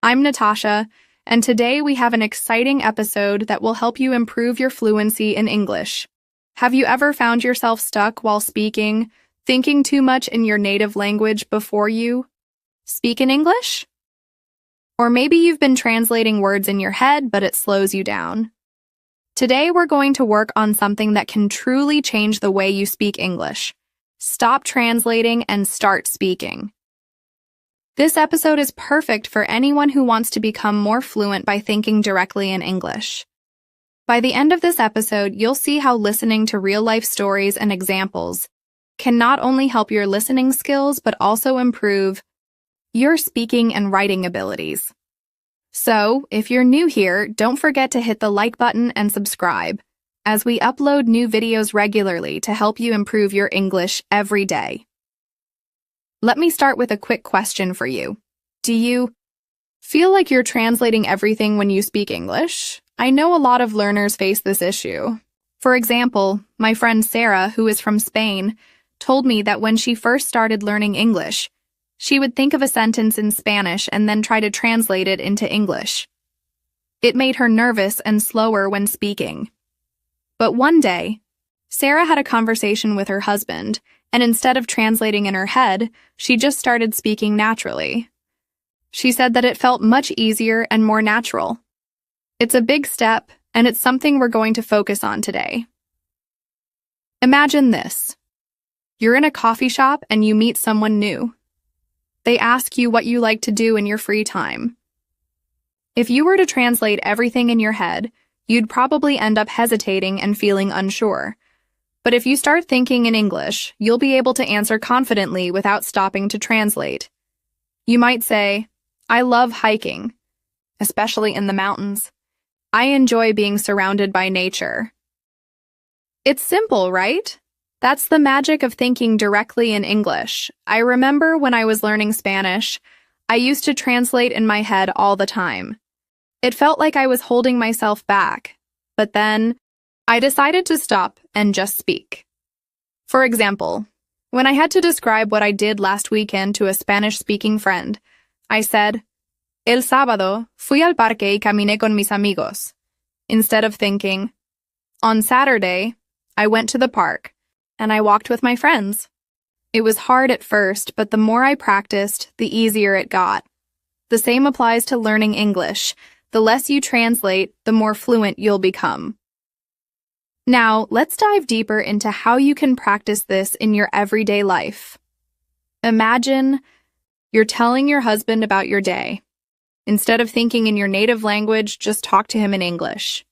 I'm Natasha, and today we have an exciting episode that will help you improve your fluency in English. Have you ever found yourself stuck while speaking, thinking too much in your native language before you speak in English? Or maybe you've been translating words in your head, but it slows you down. Today we're going to work on something that can truly change the way you speak English. Stop translating and start speaking. This episode is perfect for anyone who wants to become more fluent by thinking directly in English. By the end of this episode, you'll see how listening to real-life stories and examples can not only help your listening skills, but also improve your speaking and writing abilities. So, if you're new here, don't forget to hit the like button and subscribe, as we upload new videos regularly to help you improve your English every day. Let me start with a quick question for you. Do you feel like you're translating everything when you speak English? I know a lot of learners face this issue. For example, my friend Sarah, who is from Spain, told me that when she first started learning English, she would think of a sentence in Spanish and then try to translate it into English. It made her nervous and slower when speaking. But one day, Sarah had a conversation with her husband, and instead of translating in her head, she just started speaking naturally. She said that it felt much easier and more natural. It's a big step, and it's something we're going to focus on today. Imagine this. You're in a coffee shop and you meet someone new. They ask you what you like to do in your free time. If you were to translate everything in your head, you'd probably end up hesitating and feeling unsure. But if you start thinking in English, you'll be able to answer confidently without stopping to translate. You might say, "I love hiking, especially in the mountains. I enjoy being surrounded by nature." It's simple, right? That's the magic of thinking directly in English. I remember when I was learning Spanish, I used to translate in my head all the time. It felt like I was holding myself back, but then I decided to stop and just speak. For example, when I had to describe what I did last weekend to a Spanish-speaking friend, I said, "El sábado fui al parque y caminé con mis amigos," instead of thinking, "On Saturday, I went to the park and I walked with my friends." It was hard at first, but the more I practiced, the easier it got. The same applies to learning English. The less you translate, the more fluent you'll become. Now, let's dive deeper into how you can practice this in your everyday life. Imagine you're telling your husband about your day. Instead of thinking in your native language, just talk to him in English.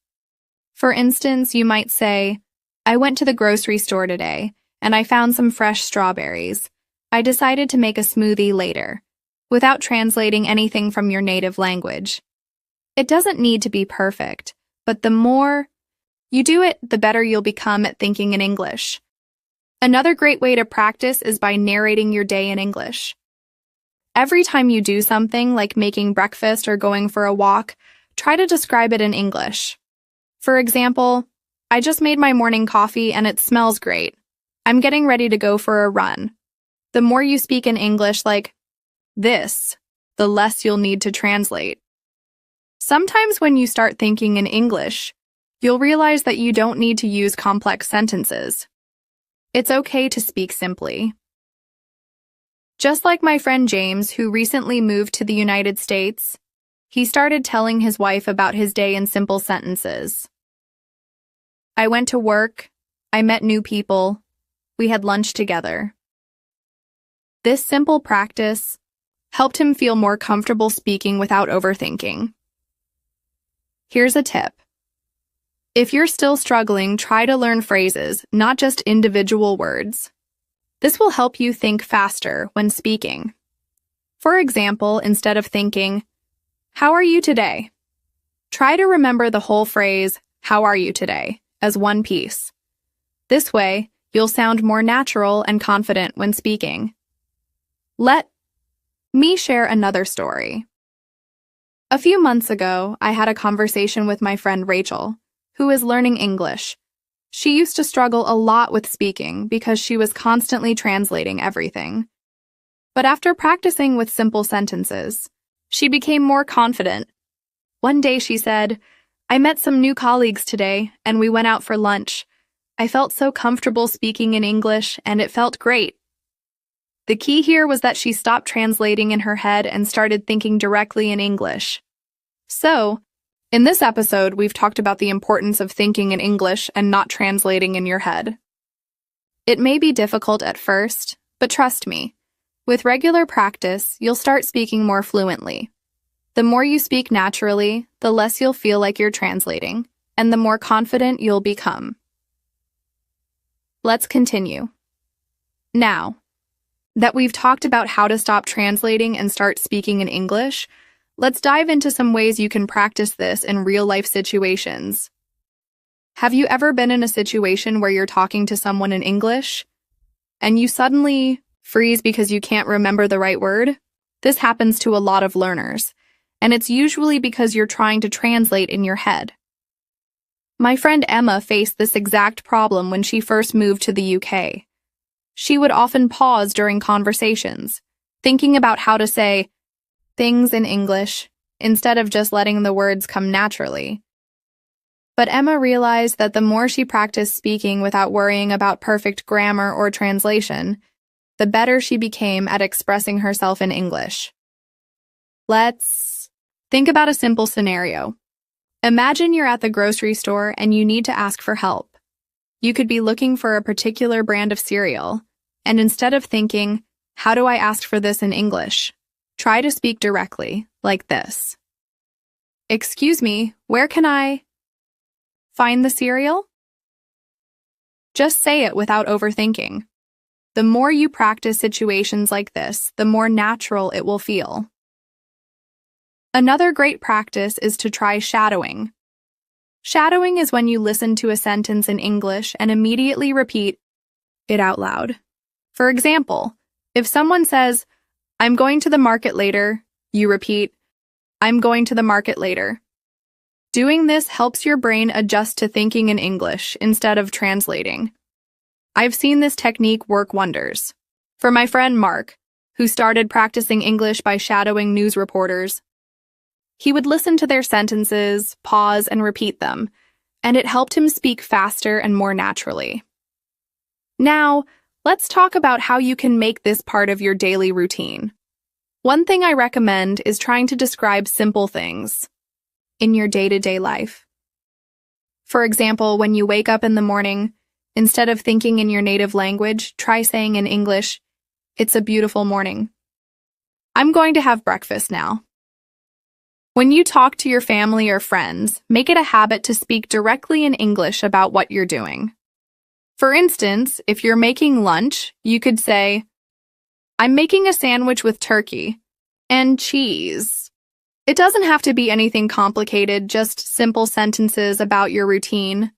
For instance, you might say, "I went to the grocery store today, and I found some fresh strawberries. I decided to make a smoothie later," without translating anything from your native language. It doesn't need to be perfect, but the more you do it, the better you'll become at thinking in English. Another great way to practice is by narrating your day in English. Every time you do something like making breakfast or going for a walk, try to describe it in English. For example, "I just made my morning coffee and it smells great. I'm getting ready to go for a run." The more you speak in English like this, the less you'll need to translate. Sometimes when you start thinking in English, you'll realize that you don't need to use complex sentences. It's okay to speak simply. Just like my friend James, who recently moved to the United States, he started telling his wife about his day in simple sentences. "I went to work, I met new people, we had lunch together." This simple practice helped him feel more comfortable speaking without overthinking. Here's a tip. If you're still struggling, try to learn phrases, not just individual words. This will help you think faster when speaking. For example, instead of thinking, "How are you today?" try to remember the whole phrase, "How are you today?" as one piece. This way, you'll sound more natural and confident when speaking. Let me share another story. A few months ago, I had a conversation with my friend Rachel, who is learning English. She used to struggle a lot with speaking because she was constantly translating everything. But after practicing with simple sentences, She became more confident. One day she said, "I met some new colleagues today, and we went out for lunch. I felt so comfortable speaking in English, and it felt great." The key here was that she stopped translating in her head and started thinking directly in English. So, in this episode, we've talked about the importance of thinking in English and not translating in your head. It may be difficult at first, but trust me, with regular practice, you'll start speaking more fluently. The more you speak naturally, the less you'll feel like you're translating, and the more confident you'll become. Let's continue. Now, that we've talked about how to stop translating and start speaking in English, let's dive into some ways you can practice this in real-life situations. Have you ever been in a situation where you're talking to someone in English, and you suddenly freeze because you can't remember the right word? This happens to a lot of learners, and it's usually because you're trying to translate in your head. My friend Emma faced this exact problem when she first moved to the UK. She would often pause during conversations, thinking about how to say things in English instead of just letting the words come naturally. But Emma realized that the more she practiced speaking without worrying about perfect grammar or translation, the better she became at expressing herself in English. Let's think about a simple scenario. Imagine you're at the grocery store and you need to ask for help. You could be looking for a particular brand of cereal, and instead of thinking, "How do I ask for this in English?" try to speak directly, like this. "Excuse me, where can I find the cereal?" Just say it without overthinking. The more you practice situations like this, the more natural it will feel. Another great practice is to try shadowing. Shadowing is when you listen to a sentence in English and immediately repeat it out loud. For example, if someone says, "I'm going to the market later," you repeat, "I'm going to the market later." Doing this helps your brain adjust to thinking in English instead of translating. I've seen this technique work wonders. For my friend Mark, who started practicing English by shadowing news reporters, he would listen to their sentences, pause, and repeat them, and it helped him speak faster and more naturally. Now, let's talk about how you can make this part of your daily routine. One thing I recommend is trying to describe simple things in your day-to-day life. For example, when you wake up in the morning, instead of thinking in your native language, try saying in English, "It's a beautiful morning. I'm going to have breakfast now." When you talk to your family or friends, make it a habit to speak directly in English about what you're doing. For instance, if you're making lunch, you could say, "I'm making a sandwich with turkey and cheese." It doesn't have to be anything complicated, just simple sentences about your routine.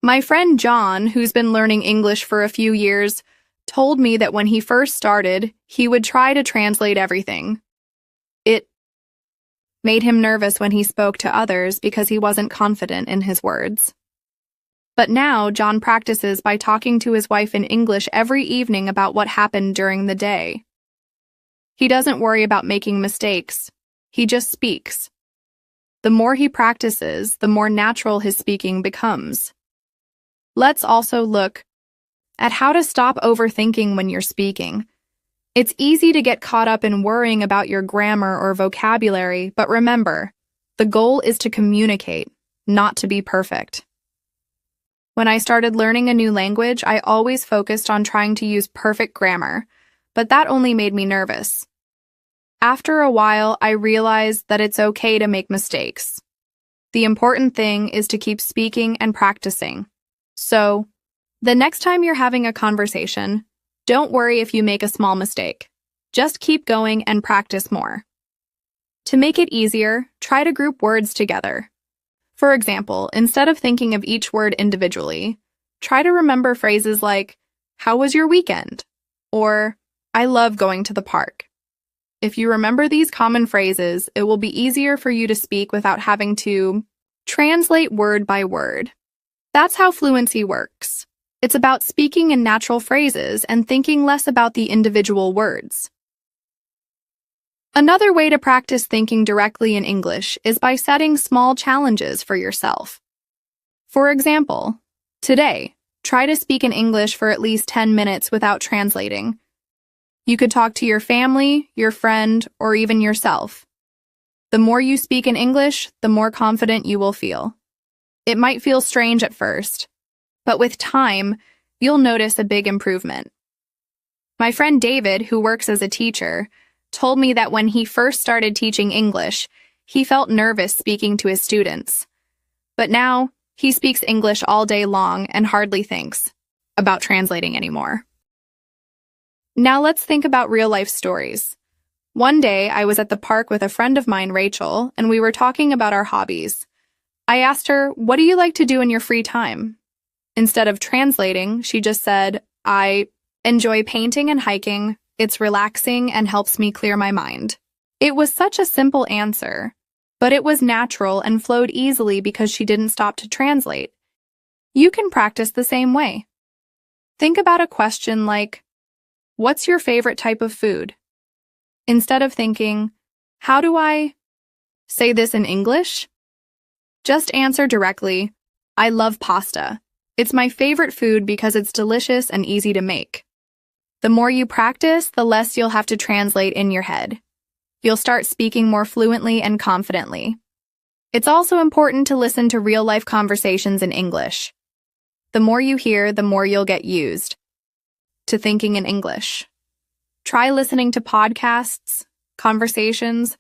My friend John, who's been learning English for a few years, told me that when he first started, he would try to translate everything. It made him nervous when he spoke to others because he wasn't confident in his words. But now, John practices by talking to his wife in English every evening about what happened during the day. He doesn't worry about making mistakes. He just speaks. The more he practices, the more natural his speaking becomes. Let's also look at how to stop overthinking when you're speaking. It's easy to get caught up in worrying about your grammar or vocabulary, but remember, the goal is to communicate, not to be perfect. When I started learning a new language, I always focused on trying to use perfect grammar, but that only made me nervous. After a while, I realized that it's okay to make mistakes. The important thing is to keep speaking and practicing. So, the next time you're having a conversation, don't worry if you make a small mistake. Just keep going and practice more. To make it easier, try to group words together. For example, instead of thinking of each word individually, try to remember phrases like, "How was your weekend?" or "I love going to the park." If you remember these common phrases, it will be easier for you to speak without having to translate word by word. That's how fluency works. It's about speaking in natural phrases and thinking less about the individual words. Another way to practice thinking directly in English is by setting small challenges for yourself. For example, today, try to speak in English for at least 10 minutes without translating. You could talk to your family, your friend, or even yourself. The more you speak in English, the more confident you will feel. It might feel strange at first, but with time, you'll notice a big improvement. My friend David, who works as a teacher, told me that when he first started teaching English, he felt nervous speaking to his students. But now, he speaks English all day long and hardly thinks about translating anymore. Now let's think about real-life stories. One day, I was at the park with a friend of mine, Rachel, and we were talking about our hobbies. I asked her, "What do you like to do in your free time?" Instead of translating, she just said, "I enjoy painting and hiking. It's relaxing and helps me clear my mind." It was such a simple answer, but it was natural and flowed easily because she didn't stop to translate. You can practice the same way. Think about a question like, "What's your favorite type of food?" Instead of thinking, "How do I say this in English?" Just answer directly, "I love pasta. It's my favorite food because it's delicious and easy to make." The more you practice, the less you'll have to translate in your head. You'll start speaking more fluently and confidently. It's also important to listen to real-life conversations in English. The more you hear, the more you'll get used to thinking in English. Try listening to podcasts, conversations,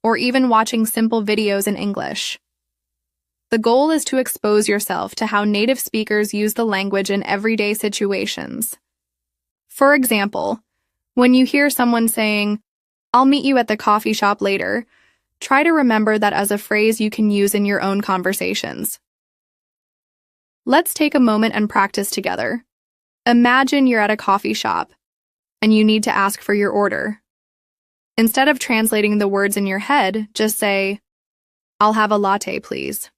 or even watching simple videos in English. The goal is to expose yourself to how native speakers use the language in everyday situations. For example, when you hear someone saying, "I'll meet you at the coffee shop later," try to remember that as a phrase you can use in your own conversations. Let's take a moment and practice together. Imagine you're at a coffee shop and you need to ask for your order. Instead of translating the words in your head, just say, "I'll have a latte, please."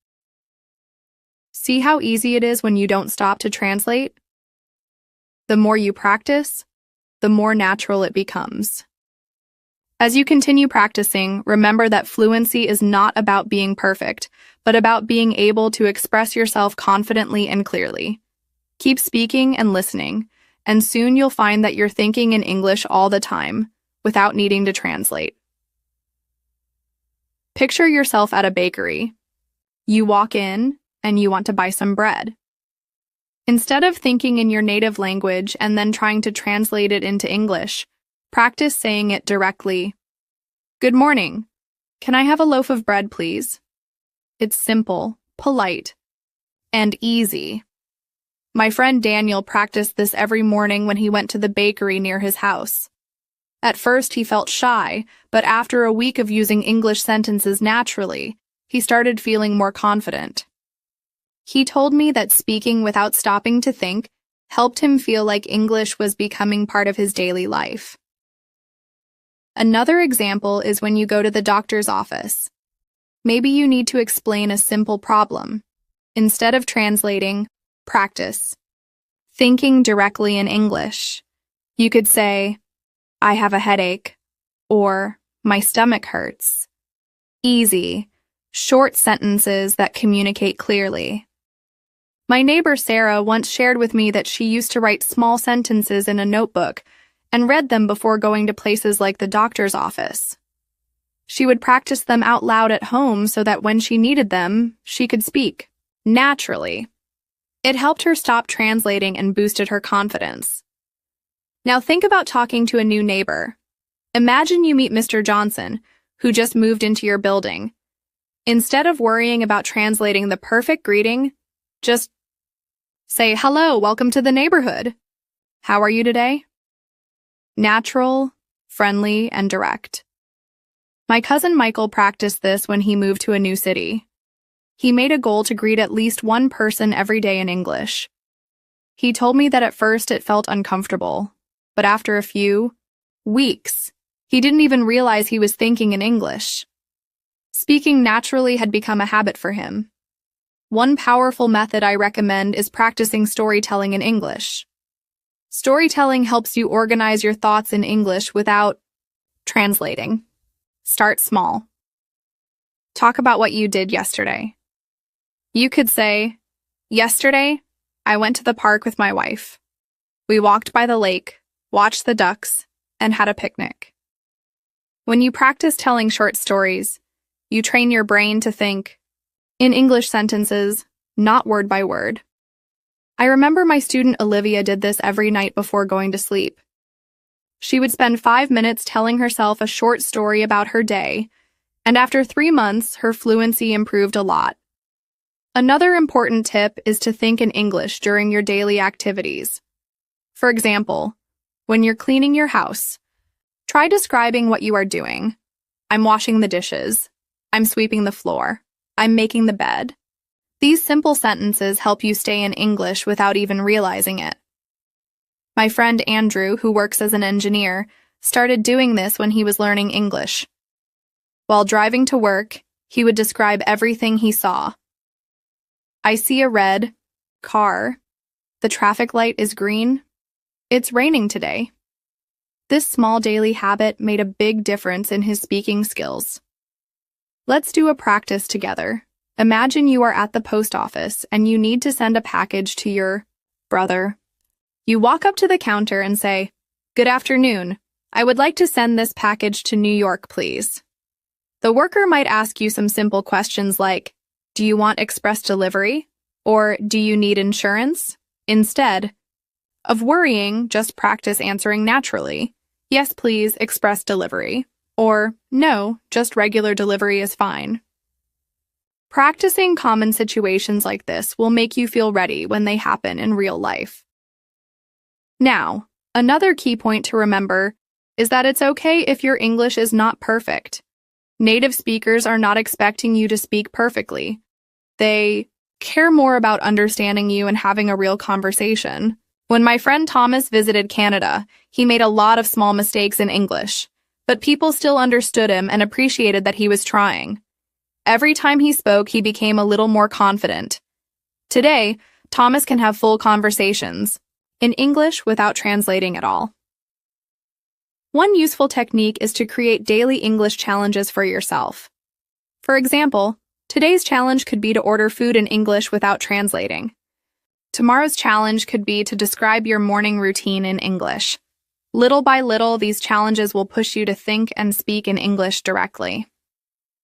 See how easy it is when you don't stop to translate? The more you practice, the more natural it becomes. As you continue practicing, remember that fluency is not about being perfect, but about being able to express yourself confidently and clearly. Keep speaking and listening, and soon you'll find that you're thinking in English all the time, without needing to translate. Picture yourself at a bakery. You walk in, and you want to buy some bread. Instead of thinking in your native language and then trying to translate it into English, practice saying it directly. "Good morning. Can I have a loaf of bread, please?" It's simple, polite, and easy. My friend Daniel practiced this every morning when he went to the bakery near his house. At first, he felt shy, but after a week of using English sentences naturally, he started feeling more confident. He told me that speaking without stopping to think helped him feel like English was becoming part of his daily life. Another example is when you go to the doctor's office. Maybe you need to explain a simple problem. Instead of translating, practice thinking directly in English. You could say, "I have a headache," or "My stomach hurts." Easy, short sentences that communicate clearly. My neighbor Sarah once shared with me that she used to write small sentences in a notebook and read them before going to places like the doctor's office. She would practice them out loud at home so that when she needed them, she could speak naturally. It helped her stop translating and boosted her confidence. Now think about talking to a new neighbor. Imagine you meet Mr. Johnson, who just moved into your building. Instead of worrying about translating the perfect greeting, just say, "Hello, welcome to the neighborhood. How are you today?" Natural, friendly, and direct. My cousin Michael practiced this when he moved to a new city. He made a goal to greet at least one person every day in English. He told me that at first it felt uncomfortable, but after a few weeks, he didn't even realize he was thinking in English. Speaking naturally had become a habit for him. One powerful method I recommend is practicing storytelling in English. Storytelling helps you organize your thoughts in English without translating. Start small. Talk about what you did yesterday. You could say, "Yesterday, I went to the park with my wife. We walked by the lake, watched the ducks, and had a picnic." When you practice telling short stories, you train your brain to think in English sentences, not word by word. I remember my student Olivia did this every night before going to sleep. She would spend 5 minutes telling herself a short story about her day, and after 3 months, her fluency improved a lot. Another important tip is to think in English during your daily activities. For example, when you're cleaning your house, try describing what you are doing. I'm washing the dishes. I'm sweeping the floor. I'm making the bed. These simple sentences help you stay in English without even realizing it. My friend Andrew, who works as an engineer, started doing this when he was learning English. While driving to work, he would describe everything he saw. I see a red car. The traffic light is green. It's raining today. This small daily habit made a big difference in his speaking skills. Let's do a practice together. Imagine you are at the post office and you need to send a package to your brother. You walk up to the counter and say, "Good afternoon. I would like to send this package to New York, please." The worker might ask you some simple questions like, "Do you want express delivery?" or "Do you need insurance?" Instead of worrying, just practice answering naturally. "Yes, please, express delivery." Or, "No, just regular delivery is fine." Practicing common situations like this will make you feel ready when they happen in real life. Now, another key point to remember is that it's okay if your English is not perfect. Native speakers are not expecting you to speak perfectly. They care more about understanding you and having a real conversation. When my friend Thomas visited Canada, he made a lot of small mistakes in English, but people still understood him and appreciated that he was trying. Every time he spoke, he became a little more confident. Today, Thomas can have full conversations in English without translating at all. One useful technique is to create daily English challenges for yourself. For example, today's challenge could be to order food in English without translating. Tomorrow's challenge could be to describe your morning routine in English. Little by little, these challenges will push you to think and speak in English directly.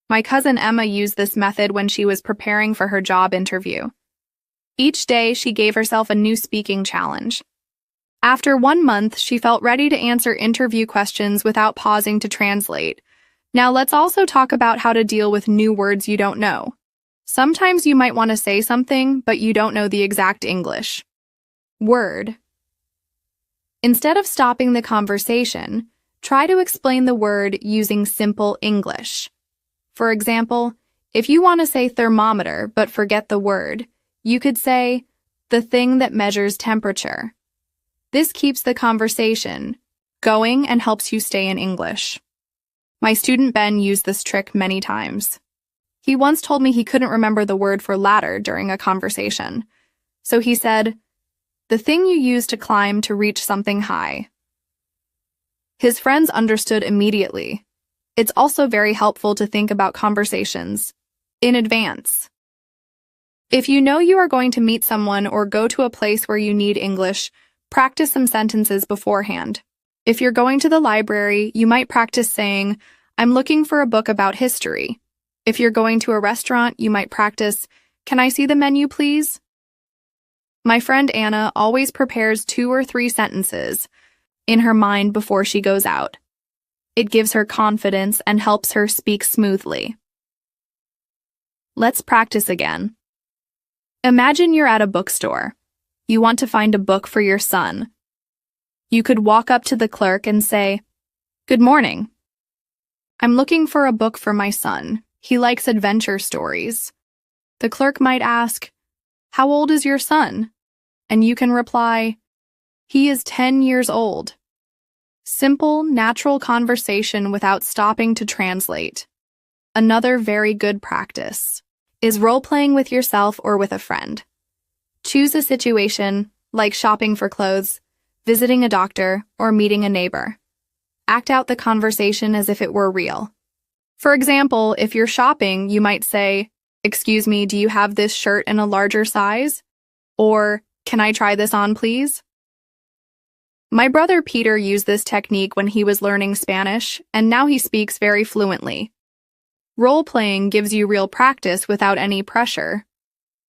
My cousin Emma used this method when she was preparing for her job interview. Each day, she gave herself a new speaking challenge. After 1 month, she felt ready to answer interview questions without pausing to translate. Now let's also talk about how to deal with new words you don't know. Sometimes you might want to say something, but you don't know the exact English word. Instead of stopping the conversation, try to explain the word using simple English. For example, if you want to say thermometer but forget the word, you could say, "the thing that measures temperature." This keeps the conversation going and helps you stay in English. My student Ben used this trick many times. He once told me he couldn't remember the word for ladder during a conversation. So he said, "the thing you use to climb to reach something high." His friends understood immediately. It's also very helpful to think about conversations in advance. If you know you are going to meet someone or go to a place where you need English, practice some sentences beforehand. If you're going to the library, you might practice saying, "I'm looking for a book about history." If you're going to a restaurant, you might practice, "Can I see the menu, please?" My friend Anna always prepares 2 or 3 sentences in her mind before she goes out. It gives her confidence and helps her speak smoothly. Let's practice again. Imagine you're at a bookstore. You want to find a book for your son. You could walk up to the clerk and say, "Good morning. I'm looking for a book for my son. He likes adventure stories." The clerk might ask, "How old is your son?" And you can reply, "He is 10 years old." Simple, natural conversation without stopping to translate. Another very good practice is role-playing with yourself or with a friend. Choose a situation, like shopping for clothes, visiting a doctor, or meeting a neighbor. Act out the conversation as if it were real. For example, if you're shopping, you might say, "Excuse me, do you have this shirt in a larger size?" Or, "Can I try this on, please?" My brother Peter used this technique when he was learning Spanish, and now he speaks very fluently. Role-playing gives you real practice without any pressure.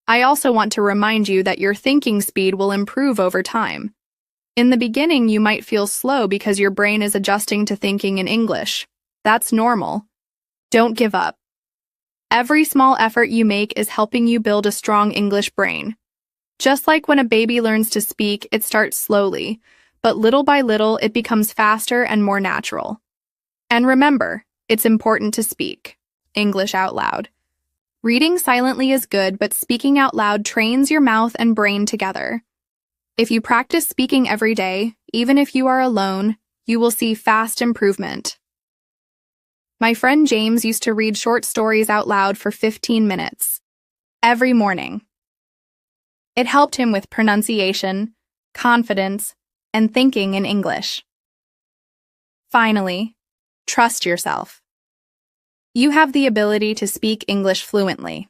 I also want to remind you that your thinking speed will improve over time. In the beginning, you might feel slow because your brain is adjusting to thinking in English. That's normal. Don't give up. Every small effort you make is helping you build a strong English brain. Just like when a baby learns to speak, it starts slowly, but little by little, it becomes faster and more natural. And remember, it's important to speak English out loud. Reading silently is good, but speaking out loud trains your mouth and brain together. If you practice speaking every day, even if you are alone, you will see fast improvement. My friend James used to read short stories out loud for 15 minutes every morning. It helped him with pronunciation, confidence, and thinking in English. Finally, trust yourself. You have the ability to speak English fluently.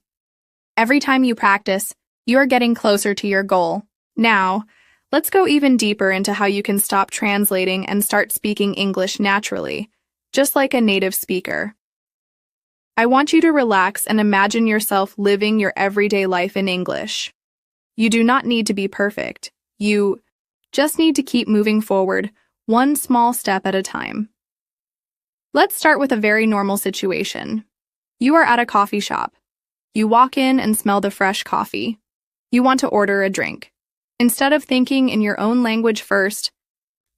Every time you practice, you are getting closer to your goal. Now, let's go even deeper into how you can stop translating and start speaking English naturally, just like a native speaker. I want you to relax and imagine yourself living your everyday life in English. You do not need to be perfect. You just need to keep moving forward, one small step at a time. Let's start with a very normal situation. You are at a coffee shop. You walk in and smell the fresh coffee. You want to order a drink. Instead of thinking in your own language first,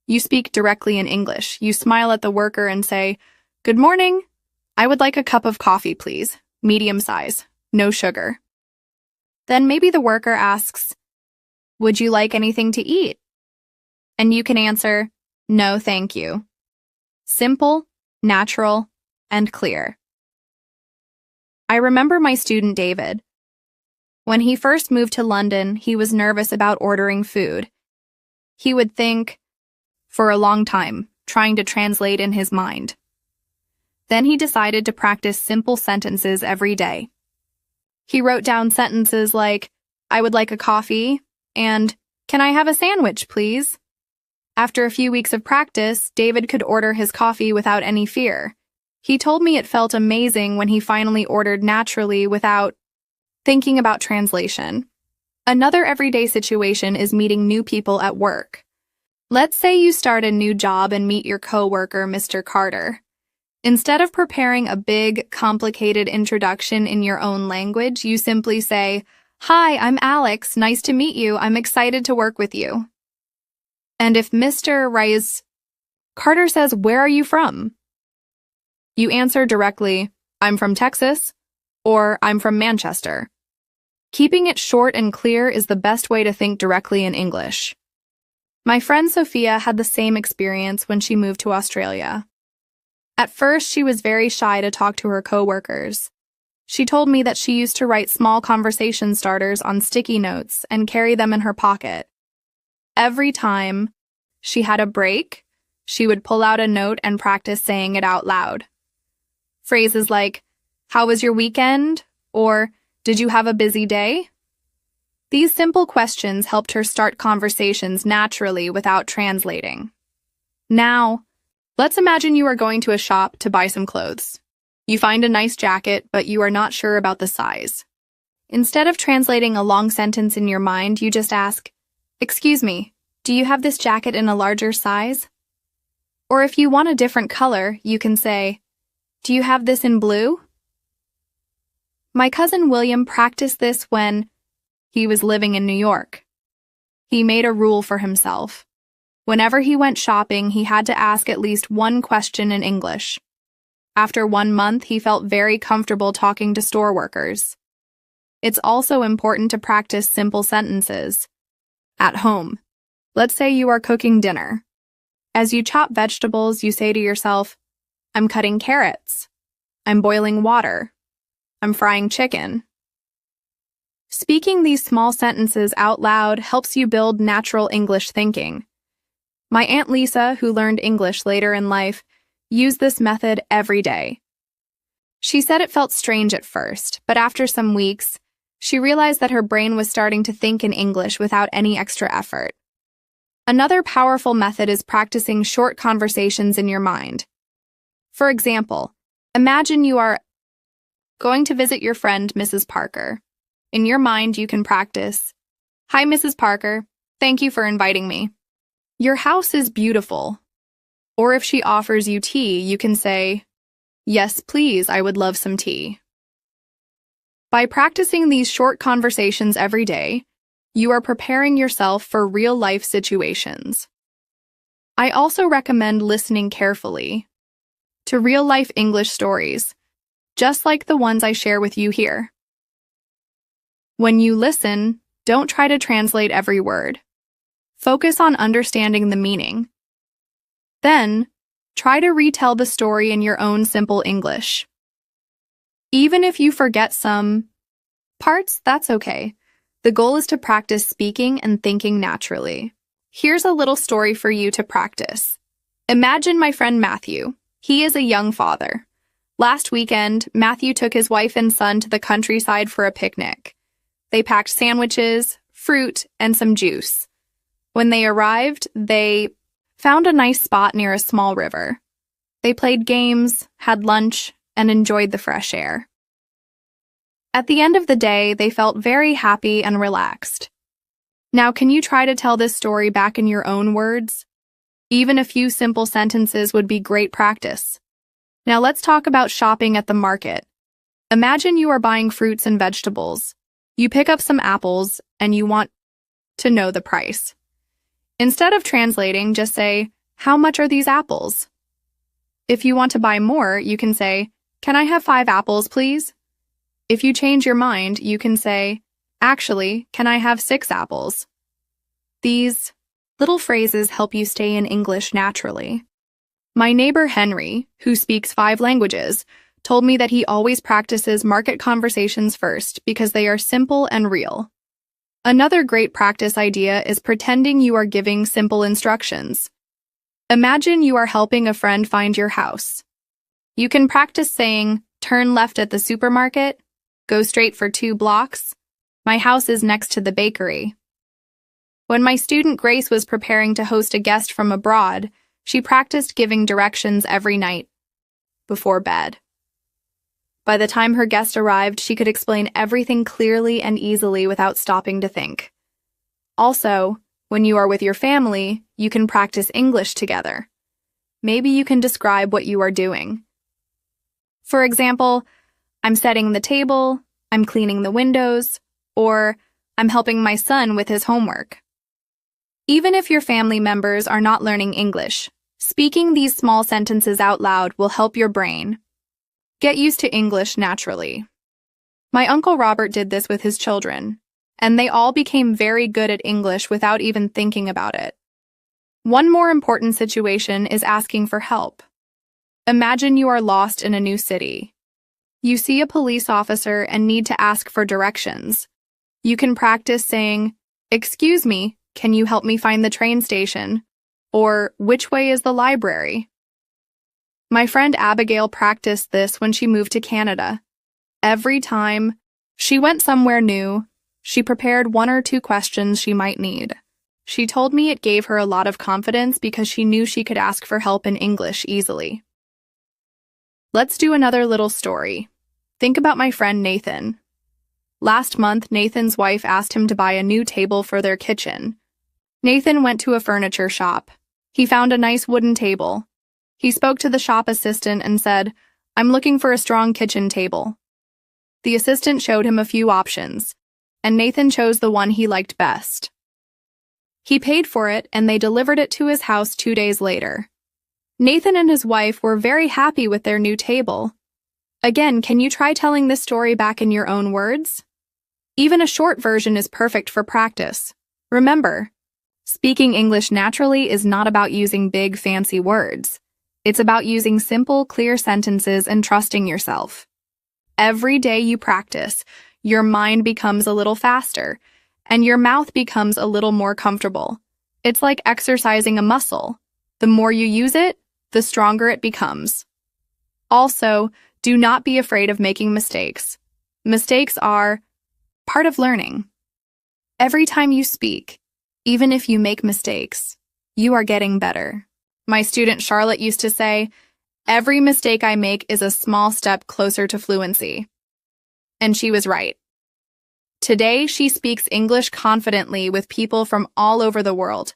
you speak directly in English. You smile at the worker and say, "Good morning. I would like a cup of coffee, please. Medium size. No sugar." Then maybe the worker asks, "Would you like anything to eat?" And you can answer, "No, thank you." Simple, natural, and clear. I remember my student David. When he first moved to London, he was nervous about ordering food. He would think for a long time, trying to translate in his mind. Then he decided to practice simple sentences every day. He wrote down sentences like, "I would like a coffee," and "Can I have a sandwich, please?" After a few weeks of practice, David could order his coffee without any fear. He told me it felt amazing when he finally ordered naturally without thinking about translation. Another everyday situation is meeting new people at work. Let's say you start a new job and meet your coworker, Mr. Carter. Instead of preparing a big, complicated introduction in your own language, you simply say, "Hi, I'm Alex. Nice to meet you. I'm excited to work with you." And if Mr. Carter says, "Where are you from?" you answer directly, "I'm from Texas," or "I'm from Manchester." Keeping it short and clear is the best way to think directly in English. My friend Sophia had the same experience when she moved to Australia. At first, she was very shy to talk to her coworkers. She told me that she used to write small conversation starters on sticky notes and carry them in her pocket. Every time she had a break, she would pull out a note and practice saying it out loud. Phrases like, "How was your weekend?" or "Did you have a busy day?" These simple questions helped her start conversations naturally without translating. Now, let's imagine you are going to a shop to buy some clothes. You find a nice jacket, but you are not sure about the size. Instead of translating a long sentence in your mind, you just ask, "Excuse me, do you have this jacket in a larger size?" Or if you want a different color, you can say, "Do you have this in blue?" My cousin William practiced this when he was living in New York. He made a rule for himself. Whenever he went shopping, he had to ask at least one question in English. After 1 month, he felt very comfortable talking to store workers. It's also important to practice simple sentences. At home, let's say you are cooking dinner. As you chop vegetables, you say to yourself, "I'm cutting carrots. I'm boiling water. I'm frying chicken." Speaking these small sentences out loud helps you build natural English thinking. My Aunt Lisa, who learned English later in life, used this method every day. She said it felt strange at first, but after some weeks, she realized that her brain was starting to think in English without any extra effort. Another powerful method is practicing short conversations in your mind. For example, imagine you are going to visit your friend, Mrs. Parker. In your mind, you can practice, "Hi, Mrs. Parker. Thank you for inviting me. Your house is beautiful." Or if she offers you tea, you can say, "Yes, please, I would love some tea." By practicing these short conversations every day, you are preparing yourself for real-life situations. I also recommend listening carefully to real-life English stories, just like the ones I share with you here. When you listen, don't try to translate every word. Focus on understanding the meaning. Then, try to retell the story in your own simple English. Even if you forget some parts, that's okay. The goal is to practice speaking and thinking naturally. Here's a little story for you to practice. Imagine my friend Matthew. He is a young father. Last weekend, Matthew took his wife and son to the countryside for a picnic. They packed sandwiches, fruit, and some juice. When they arrived, they found a nice spot near a small river. They played games, had lunch, and enjoyed the fresh air. At the end of the day, they felt very happy and relaxed. Now, can you try to tell this story back in your own words? Even a few simple sentences would be great practice. Now let's talk about shopping at the market. Imagine you are buying fruits and vegetables. You pick up some apples, and you want to know the price. Instead of translating, just say, "How much are these apples?" If you want to buy more, you can say, "Can I have 5 apples, please?" If you change your mind, you can say, "Actually, can I have 6 apples?" These little phrases help you stay in English naturally. My neighbor Henry, who speaks 5 languages, told me that he always practices market conversations first because they are simple and real. Another great practice idea is pretending you are giving simple instructions. Imagine you are helping a friend find your house. You can practice saying, "Turn left at the supermarket, go straight for 2 blocks. My house is next to the bakery." When my student Grace was preparing to host a guest from abroad, she practiced giving directions every night before bed. By the time her guest arrived, she could explain everything clearly and easily without stopping to think. Also, when you are with your family, you can practice English together. Maybe you can describe what you are doing. For example, "I'm setting the table," "I'm cleaning the windows," or "I'm helping my son with his homework." Even if your family members are not learning English, speaking these small sentences out loud will help your brain get used to English naturally. My Uncle Robert did this with his children, and they all became very good at English without even thinking about it. One more important situation is asking for help. Imagine you are lost in a new city. You see a police officer and need to ask for directions. You can practice saying, "Excuse me, can you help me find the train station?" Or, "Which way is the library?" My friend Abigail practiced this when she moved to Canada. Every time she went somewhere new, she prepared 1 or 2 questions she might need. She told me it gave her a lot of confidence because she knew she could ask for help in English easily. Let's do another little story. Think about my friend Nathan. Last month, Nathan's wife asked him to buy a new table for their kitchen. Nathan went to a furniture shop. He found a nice wooden table. He spoke to the shop assistant and said, "I'm looking for a strong kitchen table." The assistant showed him a few options, and Nathan chose the one he liked best. He paid for it, and they delivered it to his house 2 days later. Nathan and his wife were very happy with their new table. Again, can you try telling this story back in your own words? Even a short version is perfect for practice. Remember, speaking English naturally is not about using big, fancy words. It's about using simple, clear sentences and trusting yourself. Every day you practice, your mind becomes a little faster, and your mouth becomes a little more comfortable. It's like exercising a muscle. The more you use it, the stronger it becomes. Also, Do not be afraid of making mistakes. Mistakes are part of learning. Every time you speak, even if you make mistakes, you are getting better. My student Charlotte used to say, "Every mistake I make is a small step closer to fluency." And she was right. Today, she speaks English confidently with people from all over the world.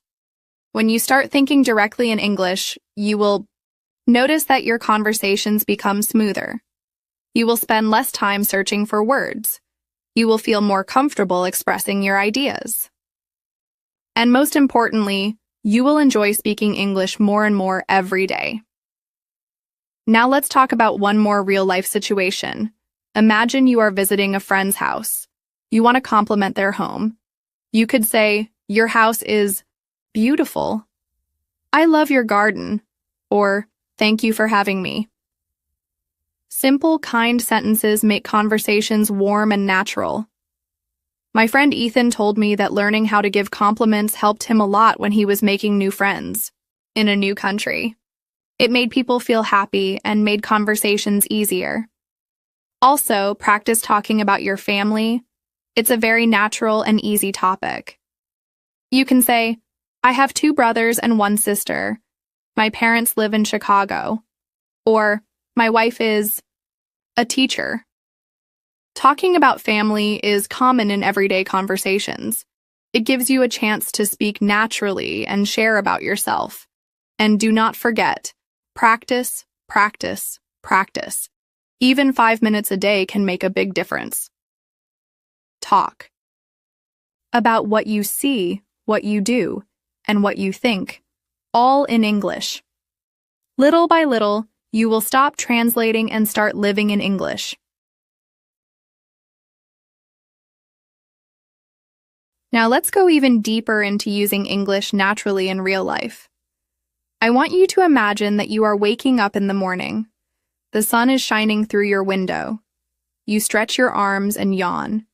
When you start thinking directly in English, you will notice that your conversations become smoother. You will spend less time searching for words. You will feel more comfortable expressing your ideas. And most importantly, you will enjoy speaking English more and more every day. Now let's talk about one more real-life situation. Imagine you are visiting a friend's house. You want to compliment their home. You could say, "Your house is beautiful." "I love your garden." Or, "Thank you for having me." Simple, kind sentences make conversations warm and natural. My friend Ethan told me that learning how to give compliments helped him a lot when he was making new friends in a new country. It made people feel happy and made conversations easier. Also, practice talking about your family. It's a very natural and easy topic. You can say, "I have 2 brothers and 1 sister. My parents live in Chicago." Or, "My wife is a teacher." Talking about family is common in everyday conversations. It gives you a chance to speak naturally and share about yourself. And do not forget, practice, practice, practice. Even 5 minutes a day can make a big difference. Talk about what you see, what you do, and what you think, all in English. Little by little, you will stop translating and start living in English. Now let's go even deeper into using English naturally in real life. I want you to imagine that you are waking up in the morning. The sun is shining through your window. You stretch your arms and yawn.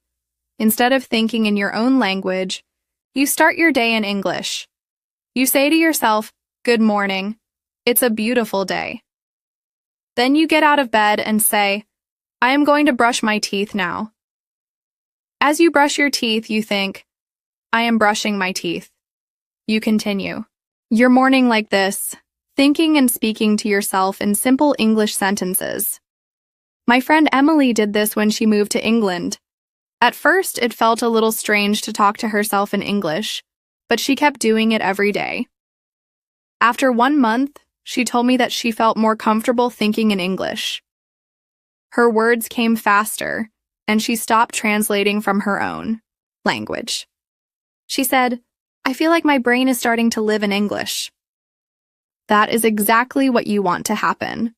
Instead of thinking in your own language, you start your day in English. You say to yourself, "Good morning. It's a beautiful day." Then you get out of bed and say, "I am going to brush my teeth now." As you brush your teeth, you think, "I am brushing my teeth." You continue your morning like this, thinking and speaking to yourself in simple English sentences. My friend Emily did this when she moved to England. At first, it felt a little strange to talk to herself in English, but she kept doing it every day. After 1 month, she told me that she felt more comfortable thinking in English. Her words came faster, and she stopped translating from her own language. She said, "I feel like my brain is starting to live in English." That is exactly what you want to happen.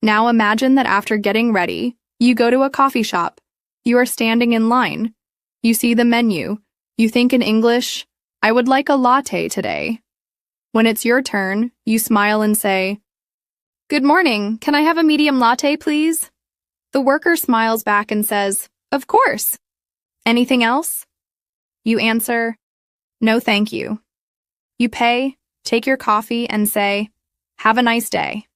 Now imagine that after getting ready, you go to a coffee shop. You are standing in line. You see the menu. You think in English, "I would like a latte today." When it's your turn, you smile and say, "Good morning, can I have a medium latte, please?" The worker smiles back and says, "Of course. Anything else?" You answer, "No, thank you." You pay, take your coffee, and say, "Have a nice day."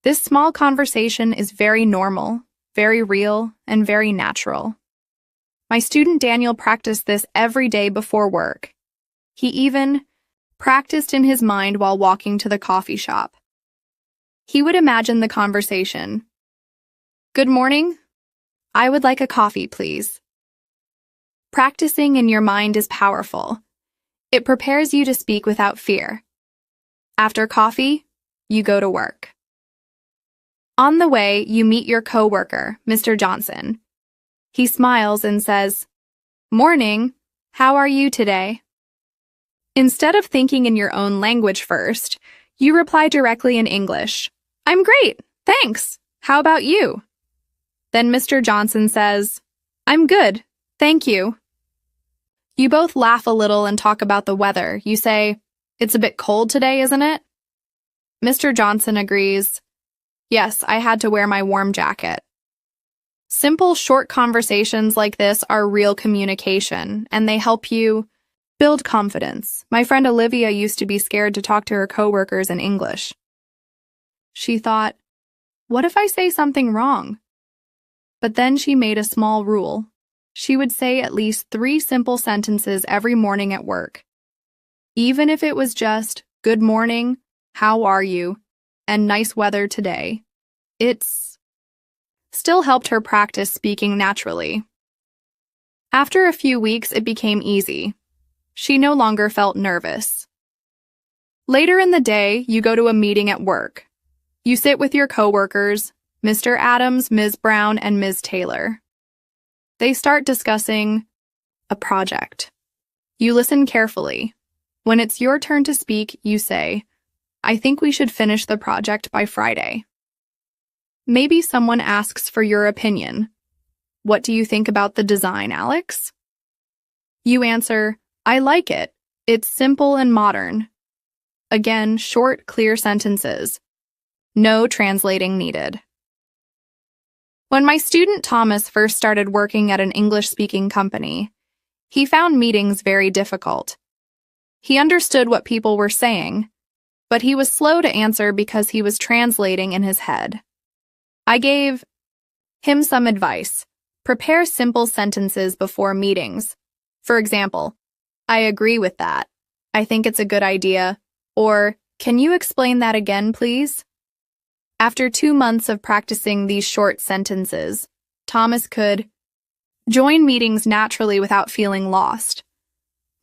This small conversation is very normal, very real, and very natural. My student Daniel practiced this every day before work. He even practiced in his mind while walking to the coffee shop. He would imagine the conversation. "Good morning. I would like a coffee, please." Practicing in your mind is powerful. It prepares you to speak without fear. After coffee, you go to work. On the way, you meet your coworker, Mr. Johnson. He smiles and says, "Morning, how are you today?" Instead of thinking in your own language first, you reply directly in English. "I'm great, thanks. How about you?" Then Mr. Johnson says, "I'm good, thank you." You both laugh a little and talk about the weather. You say, "It's a bit cold today, isn't it?" Mr. Johnson agrees, "Yes, I had to wear my warm jacket." Simple, short conversations like this are real communication, and they help you build confidence. My friend Olivia used to be scared to talk to her coworkers in English. She thought, what if I say something wrong? But then she made a small rule. She would say at least 3 simple sentences every morning at work. Even if it was just, good morning, how are you, and nice weather today. It's still helped her practice speaking naturally. After a few weeks, it became easy. She no longer felt nervous. Later in the day, you go to a meeting at work. You sit with your coworkers, Mr. Adams, Ms. Brown, and Ms. Taylor. They start discussing a project. You listen carefully. When it's your turn to speak, you say, I think we should finish the project by Friday. Maybe someone asks for your opinion. What do you think about the design, Alex? You answer, I like it. It's simple and modern. Again, short, clear sentences. No translating needed. When my student Thomas first started working at an English-speaking company, he found meetings very difficult. He understood what people were saying, but he was slow to answer because he was translating in his head. I gave him some advice. Prepare simple sentences before meetings. For example, I agree with that. I think it's a good idea. Or, can you explain that again, please? After 2 months of practicing these short sentences, Thomas could join meetings naturally without feeling lost.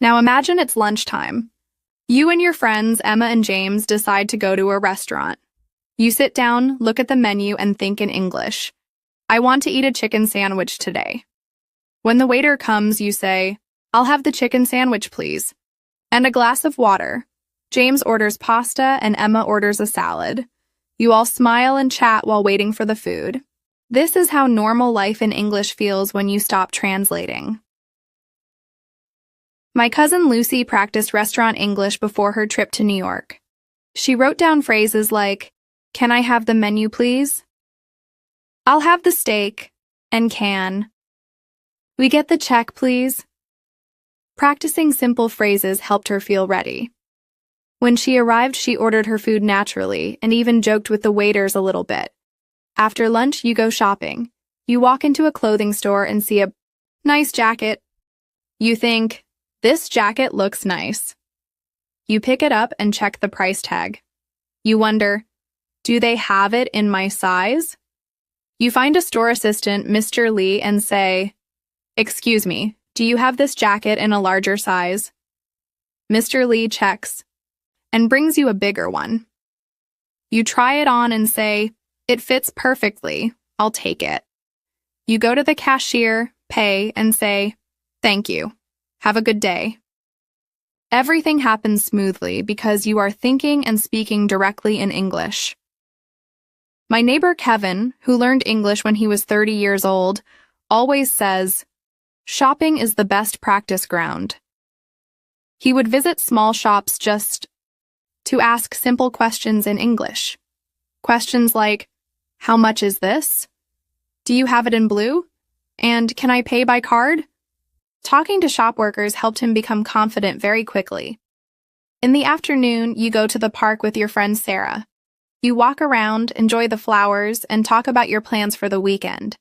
Now imagine it's lunchtime. You and your friends, Emma and James, decide to go to a restaurant. You sit down, look at the menu, and think in English. I want to eat a chicken sandwich today. When the waiter comes, you say, I'll have the chicken sandwich, please. And a glass of water. James orders pasta and Emma orders a salad. You all smile and chat while waiting for the food. This is how normal life in English feels when you stop translating. My cousin Lucy practiced restaurant English before her trip to New York. She wrote down phrases like, Can I have the menu, please? I'll have the steak, and can. We get the check, please? Practicing simple phrases helped her feel ready. When she arrived, she ordered her food naturally and even joked with the waiters a little bit. After lunch, you go shopping. You walk into a clothing store and see a nice jacket. You think, this jacket looks nice. You pick it up and check the price tag. You wonder, do they have it in my size? You find a store assistant, Mr. Lee, and say, Excuse me, do you have this jacket in a larger size? Mr. Lee checks and brings you a bigger one. You try it on and say, It fits perfectly, I'll take it. You go to the cashier, pay, and say, Thank you. Have a good day. Everything happens smoothly because you are thinking and speaking directly in English. My neighbor Kevin, who learned English when he was 30 years old, always says, Shopping is the best practice ground. He would visit small shops just to ask simple questions in English. Questions like, How much is this? Do you have it in blue? And can I pay by card? Talking to shop workers helped him become confident very quickly. In the afternoon, you go to the park with your friend Sarah. You walk around, enjoy the flowers, and talk about your plans for the weekend.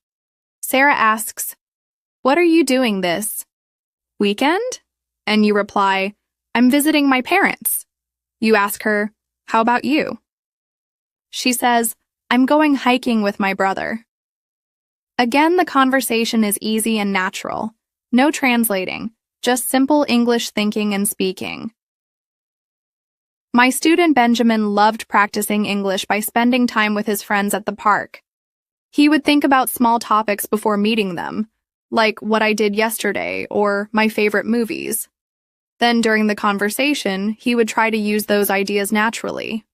Sarah asks, What are you doing this weekend? And you reply, I'm visiting my parents. You ask her, How about you? She says, I'm going hiking with my brother. Again, the conversation is easy and natural. No translating, just simple English thinking and speaking. My student Benjamin loved practicing English by spending time with his friends at the park. He would think about small topics before meeting them, like what I did yesterday or my favorite movies. Then during the conversation, he would try to use those ideas naturally.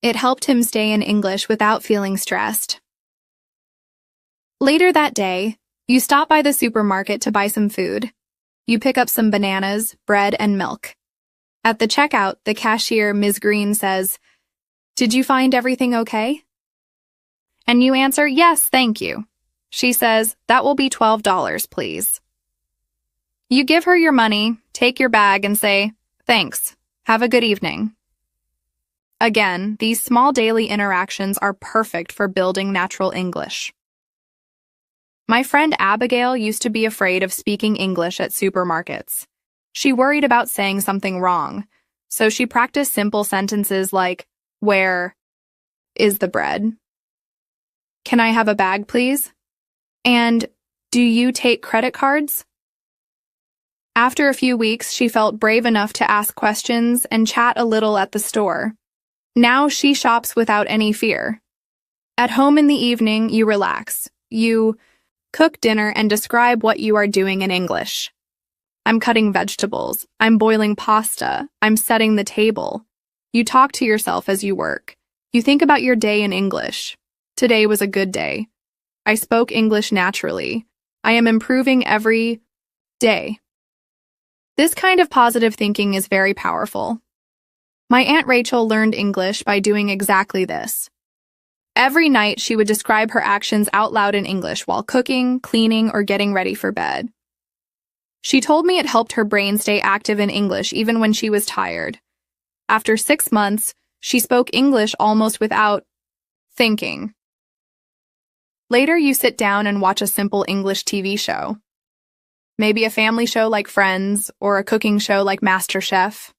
It helped him stay in English without feeling stressed. Later that day, you stop by the supermarket to buy some food. You pick up some bananas, bread, and milk. At the checkout, the cashier, Ms. Green, says, Did you find everything okay? And you answer, Yes, thank you. She says, That will be $12, please. You give her your money, take your bag, and say, Thanks. Have a good evening. Again, these small daily interactions are perfect for building natural English. My friend Abigail used to be afraid of speaking English at supermarkets. She worried about saying something wrong, so she practiced simple sentences like, "Where is the bread? Can I have a bag, please? And do you take credit cards?" After a few weeks, she felt brave enough to ask questions and chat a little at the store. Now she shops without any fear. At home in the evening, you relax. You cook dinner and describe what you are doing in English. "I'm cutting vegetables. I'm boiling pasta. I'm setting the table." You talk to yourself as you work. You think about your day in English. "Today was a good day. I spoke English naturally. I am improving every day." This kind of positive thinking is very powerful. My Aunt Rachel learned English by doing exactly this. Every night, she would describe her actions out loud in English while cooking, cleaning, or getting ready for bed. She told me it helped her brain stay active in English even when she was tired. After 6 months, she spoke English almost without thinking. Later, you sit down and watch a simple English TV show. Maybe a family show like Friends or a cooking show like MasterChef.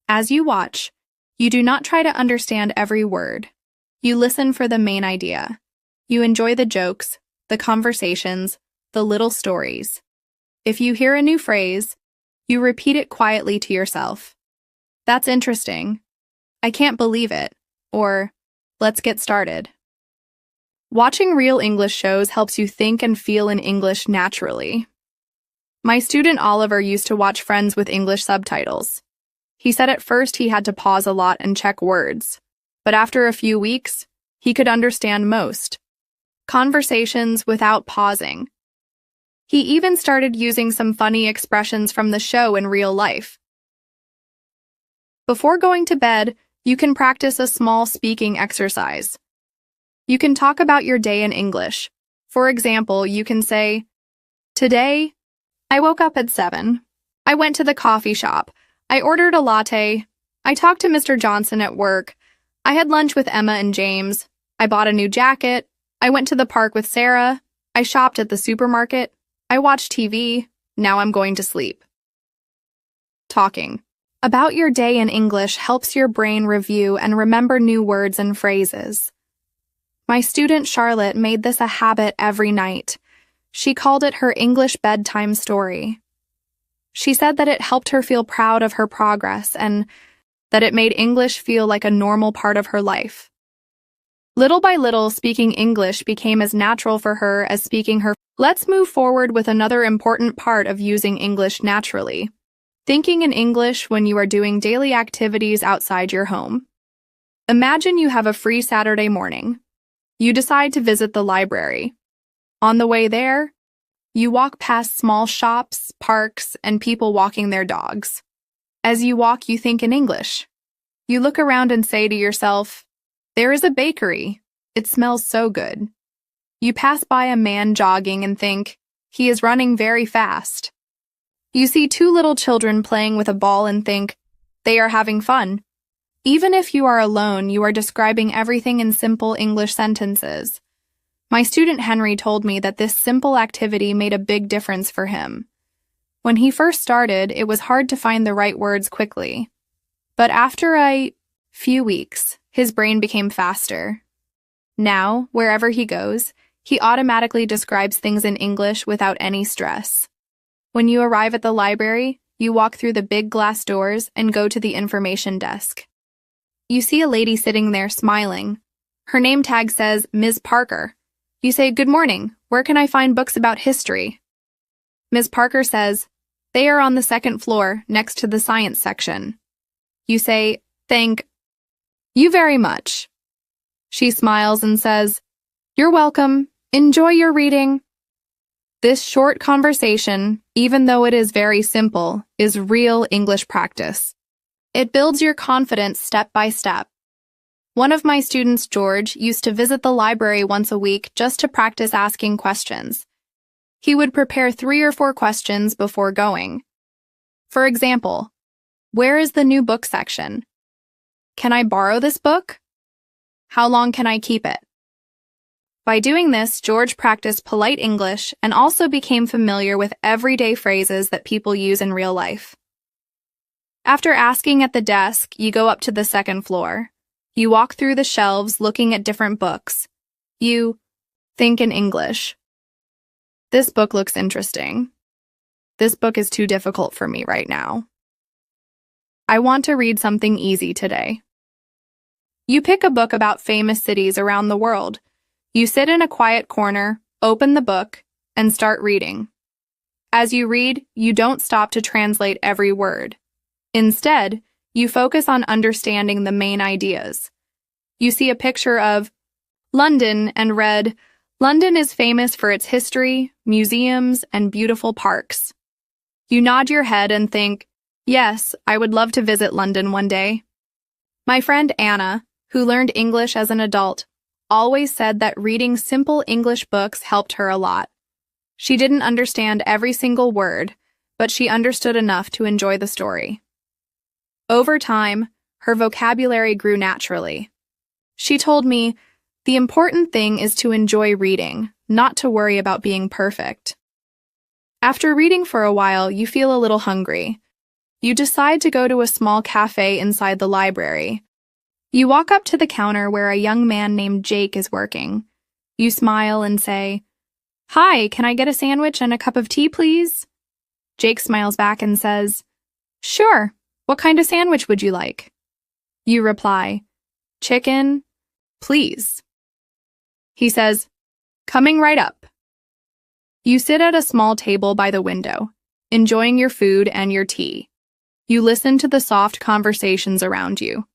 As you watch, you do not try to understand every word. You listen for the main idea. You enjoy the jokes, the conversations, the little stories. If you hear a new phrase, you repeat it quietly to yourself. "That's interesting." "I can't believe it." Or, "Let's get started." Watching real English shows helps you think and feel in English naturally. My student Oliver used to watch Friends with English subtitles. He said at first he had to pause a lot and check words, but after a few weeks, he could understand most conversations without pausing. He even started using some funny expressions from the show in real life. Before going to bed, you can practice a small speaking exercise. You can talk about your day in English. For example, you can say, "Today, I woke up at 7. I went to the coffee shop. I ordered a latte. I talked to Mr. Johnson at work. I had lunch with Emma and James. I bought a new jacket. I went to the park with Sarah. I shopped at the supermarket. I watched TV. Now I'm going to sleep." Talking about your day in English helps your brain review and remember new words and phrases. My student Charlotte made this a habit every night. She called it her English bedtime story. She said that it helped her feel proud of her progress and that it made English feel like a normal part of her life. Little by little, speaking English became as natural for her as speaking her. Let's move forward with another important part of using English naturally: thinking in English when you are doing daily activities outside your home. Imagine you have a free Saturday morning. You decide to visit the library. On the way there, you walk past small shops, parks, and people walking their dogs. As you walk, you think in English. You look around and say to yourself, "There is a bakery. It smells so good." You pass by a man jogging and think, "He is running very fast." You see 2 little children playing with a ball and think, "They are having fun." Even if you are alone, you are describing everything in simple English sentences. My student Henry told me that this simple activity made a big difference for him. When he first started, it was hard to find the right words quickly. But after a few weeks, his brain became faster. Now, wherever he goes, he automatically describes things in English without any stress. When you arrive at the library, you walk through the big glass doors and go to the information desk. You see a lady sitting there smiling. Her name tag says Ms. Parker. You say, "Good morning. Where can I find books about history?" Ms. Parker says, "They are on the 2nd floor, next to the science section." You say, "Thank you very much." She smiles and says, "You're welcome. Enjoy your reading." This short conversation, even though it is very simple, is real English practice. It builds your confidence step by step. One of my students, George, used to visit the library once a week just to practice asking questions. He would prepare 3 or 4 questions before going. For example, "Where is the new book section?" Can I borrow this book? How long can I keep it? By doing this, George practiced polite English and also became familiar with everyday phrases that people use in real life. After asking at the desk, you go up to the second floor. You walk through the shelves looking at different books. You think in English. This book looks interesting. This book is too difficult for me right now. I want to read something easy today. You pick a book about famous cities around the world. You sit in a quiet corner, open the book, and start reading. As you read, you don't stop to translate every word. Instead, you focus on understanding the main ideas. You see a picture of London and read, London is famous for its history, museums, and beautiful parks. You nod your head and think, yes, I would love to visit London one day. My friend Anna, who learned English as an adult, always said that reading simple English books helped her a lot. She didn't understand every single word, but she understood enough to enjoy the story. Over time, her vocabulary grew naturally. She told me, the important thing is to enjoy reading, not to worry about being perfect. After reading for a while, you feel a little hungry. You decide to go to a small cafe inside the library. You walk up to the counter where a young man named Jake is working. You smile and say, "Hi, can I get a sandwich and a cup of tea, please?" Jake smiles back and says, "Sure. What kind of sandwich would you like?" You reply, "Chicken, please." He says, "Coming right up." You sit at a small table by the window, enjoying your food and your tea. You listen to the soft conversations around you.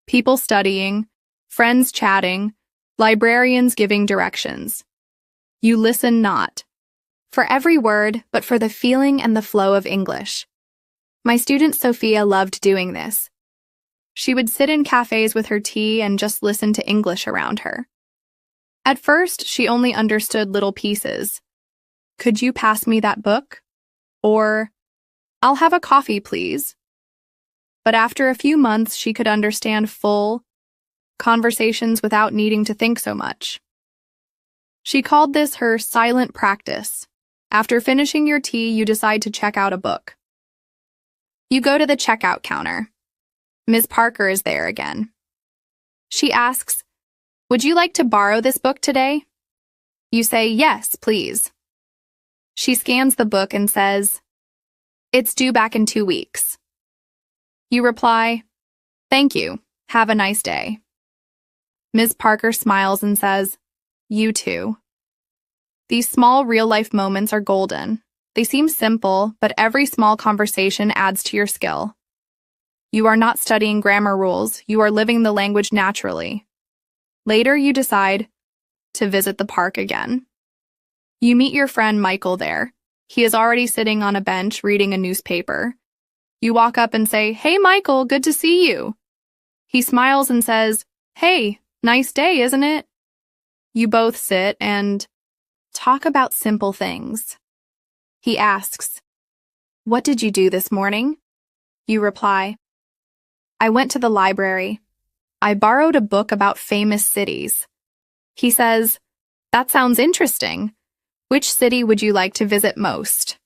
People studying, friends chatting, librarians giving directions. You listen not for every word, but for the feeling and the flow of English. My student Sophia loved doing this. She would sit in cafes with her tea and just listen to English around her. At first, she only understood little pieces. "Could you pass me that book?" Or, "I'll have a coffee, please." But after a few months, she could understand full conversations without needing to think so much. She called this her silent practice. After finishing your tea, you decide to check out a book. You go to the checkout counter. Ms. Parker is there again. She asks, "Would you like to borrow this book today?" You say, "Yes, please." She scans the book and says, "It's due back in 2 weeks." You reply, "Thank you. Have a nice day." Ms. Parker smiles and says, "You too." These small real-life moments are golden. They seem simple, but every small conversation adds to your skill. You are not studying grammar rules, you are living the language naturally. Later, you decide to visit the park again. You meet your friend Michael there. He is already sitting on a bench reading a newspaper. You walk up and say, "Hey, Michael, good to see you." He smiles and says, "Hey, nice day, isn't it?" You both sit and talk about simple things. He asks, "What did you do this morning?" You reply, "I went to the library. I borrowed a book about famous cities." He says, "That sounds interesting. Which city would you like to visit most?"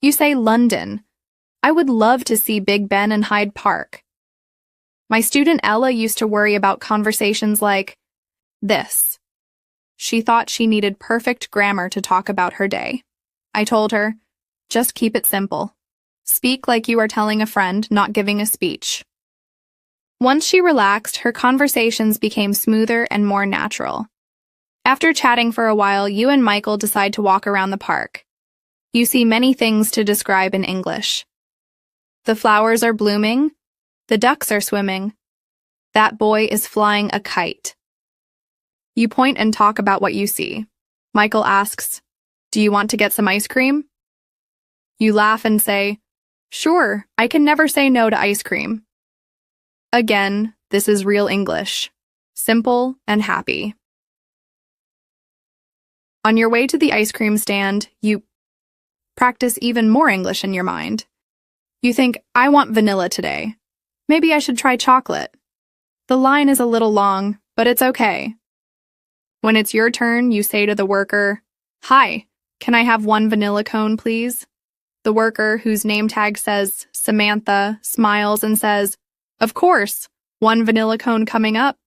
You say, "London. I would love to see Big Ben and Hyde Park." My student Ella used to worry about conversations like this. She thought she needed perfect grammar to talk about her day. I told her, just keep it simple. Speak like you are telling a friend, not giving a speech. Once she relaxed, her conversations became smoother and more natural. After chatting for a while, you and Michael decide to walk around the park. You see many things to describe in English. The flowers are blooming. The ducks are swimming. That boy is flying a kite. You point and talk about what you see. Michael asks, "Do you want to get some ice cream?" You laugh and say, "Sure, I can never say no to ice cream." Again, this is real English. Simple and happy. On your way to the ice cream stand, you practice even more English in your mind. You think, "I want vanilla today." Maybe I should try chocolate. The line is a little long, but it's okay. When it's your turn, you say to the worker, "Hi, can I have one vanilla cone, please?" The worker, whose name tag says Samantha, smiles and says, "Of course, one vanilla cone coming up."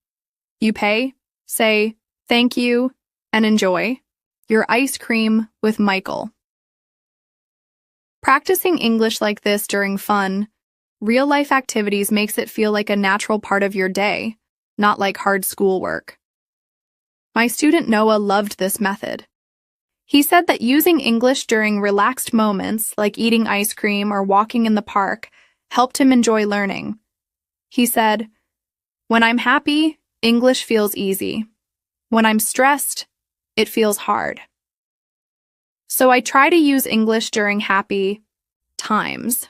You pay, say, "Thank you," and enjoy your ice cream with Michael. Practicing English like this during fun, real-life activities makes it feel like a natural part of your day, not like hard schoolwork. My student Noah loved this method. He said that using English during relaxed moments, like eating ice cream or walking in the park, helped him enjoy learning. He said, "When I'm happy, English feels easy. When I'm stressed, it feels hard." So I try to use English during happy times.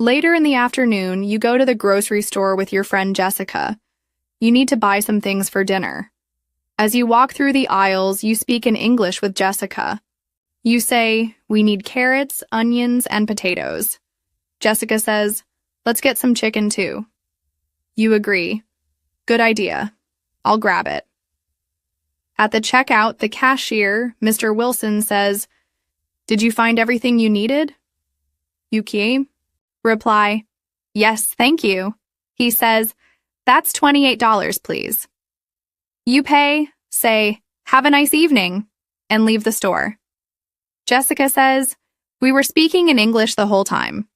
Later in the afternoon, you go to the grocery store with your friend Jessica. You need to buy some things for dinner. As you walk through the aisles, you speak in English with Jessica. You say, "We need carrots, onions, and potatoes." Jessica says, "Let's get some chicken too." You agree. "Good idea. I'll grab it." At the checkout, the cashier, Mr. Wilson, says, "Did you find everything you needed?" You reply, "Yes, thank you." He says, "That's $28, please." You pay, say, "Have a nice evening," and leave the store. Jessica says, "We were speaking in English the whole time."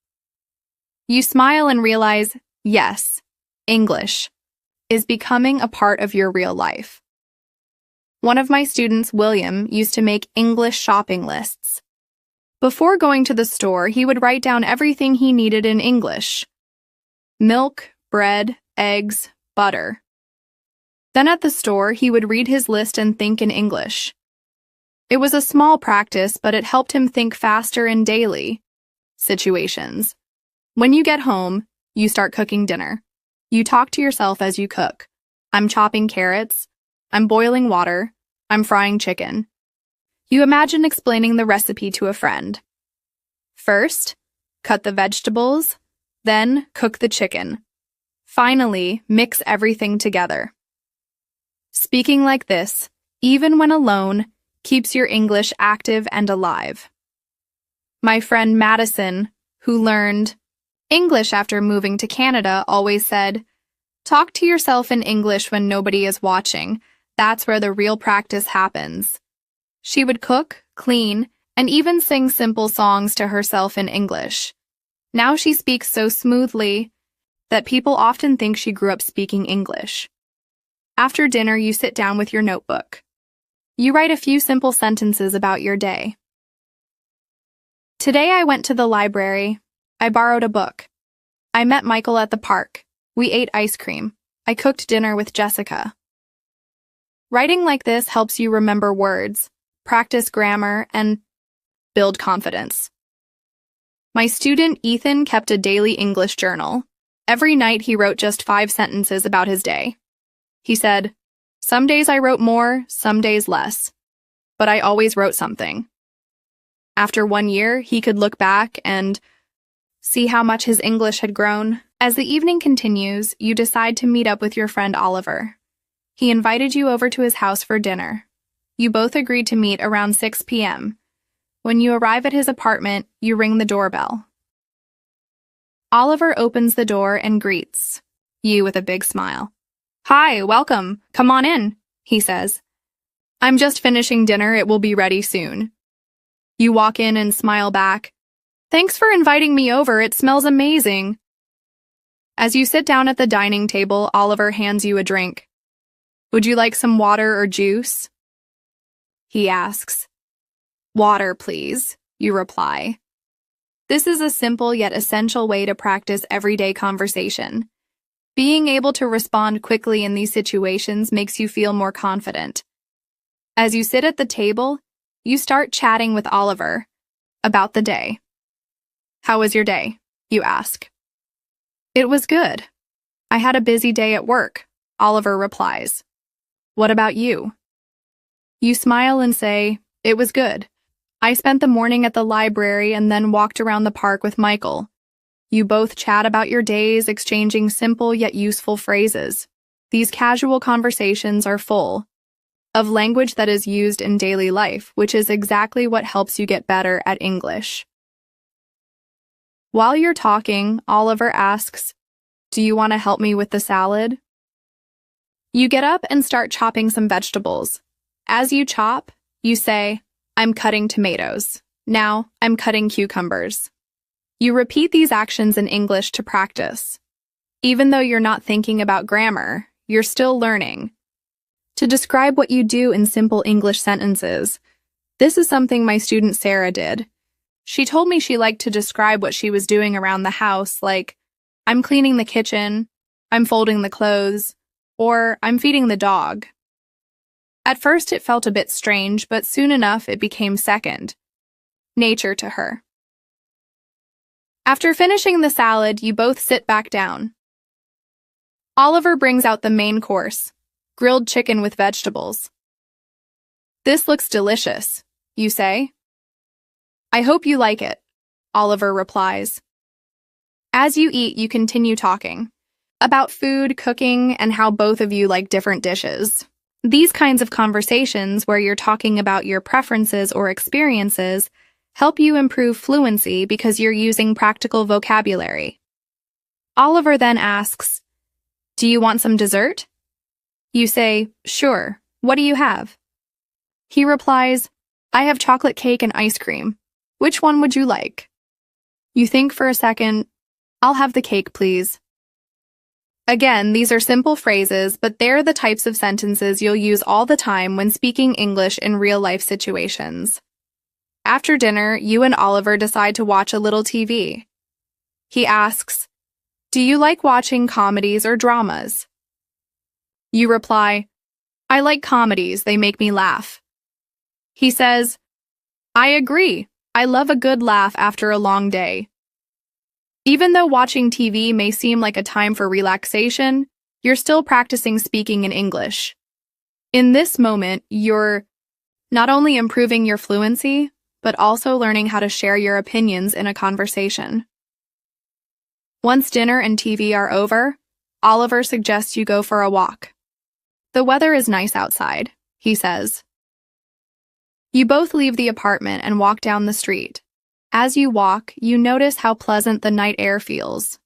You smile and realize, yes, English is becoming a part of your real life. One of my students, William, used to make English shopping lists. Before going to the store, he would write down everything he needed in English: milk, bread, eggs, butter. Then at the store, he would read his list and think in English. It was a small practice, but it helped him think faster in daily situations. When you get home, you start cooking dinner. You talk to yourself as you cook. "I'm chopping carrots. I'm boiling water. I'm frying chicken." You imagine explaining the recipe to a friend. First, cut the vegetables, then cook the chicken. Finally, mix everything together. Speaking like this, even when alone, keeps your English active and alive. My friend Madison, who learned English after moving to Canada, always said, "Talk to yourself in English when nobody is watching. That's where the real practice happens." She would cook, clean, and even sing simple songs to herself in English. Now she speaks so smoothly that people often think she grew up speaking English. After dinner, you sit down with your notebook. You write a few simple sentences about your day. "Today I went to the library. I borrowed a book. I met Michael at the park. We ate ice cream. I cooked dinner with Jessica." Writing like this helps you remember words, practice grammar, and build confidence. My student Ethan kept a daily English journal. Every night he wrote just 5 sentences about his day. He said, "Some days I wrote more, some days less, but I always wrote something." After 1 year, he could look back and see how much his English had grown. As the evening continues, you decide to meet up with your friend Oliver. He invited you over to his house for dinner. You both agreed to meet around 6 p.m. When you arrive at his apartment, you ring the doorbell. Oliver opens the door and greets you with a big smile. "Hi, welcome. Come on in," he says. "I'm just finishing dinner. It will be ready soon." You walk in and smile back. "Thanks for inviting me over. It smells amazing." As you sit down at the dining table, Oliver hands you a drink. "Would you like some water or juice?" he asks. "Water, please," you reply. This is a simple yet essential way to practice everyday conversation. Being able to respond quickly in these situations makes you feel more confident. As you sit at the table, you start chatting with Oliver about the day. "How was your day?" you ask. "It was good. I had a busy day at work," Oliver replies. "What about you?" You smile and say, "It was good. I spent the morning at the library and then walked around the park with Michael." You both chat about your days, exchanging simple yet useful phrases. These casual conversations are full of language that is used in daily life, which is exactly what helps you get better at English. While you're talking, Oliver asks, "Do you want to help me with the salad?" You get up and start chopping some vegetables. As you chop, you say, "I'm cutting tomatoes. Now, I'm cutting cucumbers." You repeat these actions in English to practice. Even though you're not thinking about grammar, you're still learning. To describe what you do in simple English sentences, this is something my student Sarah did. She told me she liked to describe what she was doing around the house, like, "I'm cleaning the kitchen," "I'm folding the clothes," or "I'm feeding the dog." At first it felt a bit strange, but soon enough it became second nature to her. After finishing the salad, you both sit back down. Oliver brings out the main course, grilled chicken with vegetables. "This looks delicious," you say. "I hope you like it," Oliver replies. As you eat, you continue talking about food, cooking, and how both of you like different dishes. These kinds of conversations, where you're talking about your preferences or experiences, help you improve fluency because you're using practical vocabulary. Oliver then asks, "Do you want some dessert?" You say, "Sure. What do you have?" He replies, "I have chocolate cake and ice cream. Which one would you like?" You think for a second. "I'll have the cake, please." Again, these are simple phrases, but they're the types of sentences you'll use all the time when speaking English in real-life situations. After dinner, you and Oliver decide to watch a little TV. He asks, "Do you like watching comedies or dramas?" You reply, "I like comedies, they make me laugh." He says, "I agree, I love a good laugh after a long day." Even though watching TV may seem like a time for relaxation, you're still practicing speaking in English. In this moment, you're not only improving your fluency, but also learning how to share your opinions in a conversation. Once dinner and TV are over, Oliver suggests you go for a walk. "The weather is nice outside," he says. You both leave the apartment and walk down the street. As you walk, you notice how pleasant the night air feels.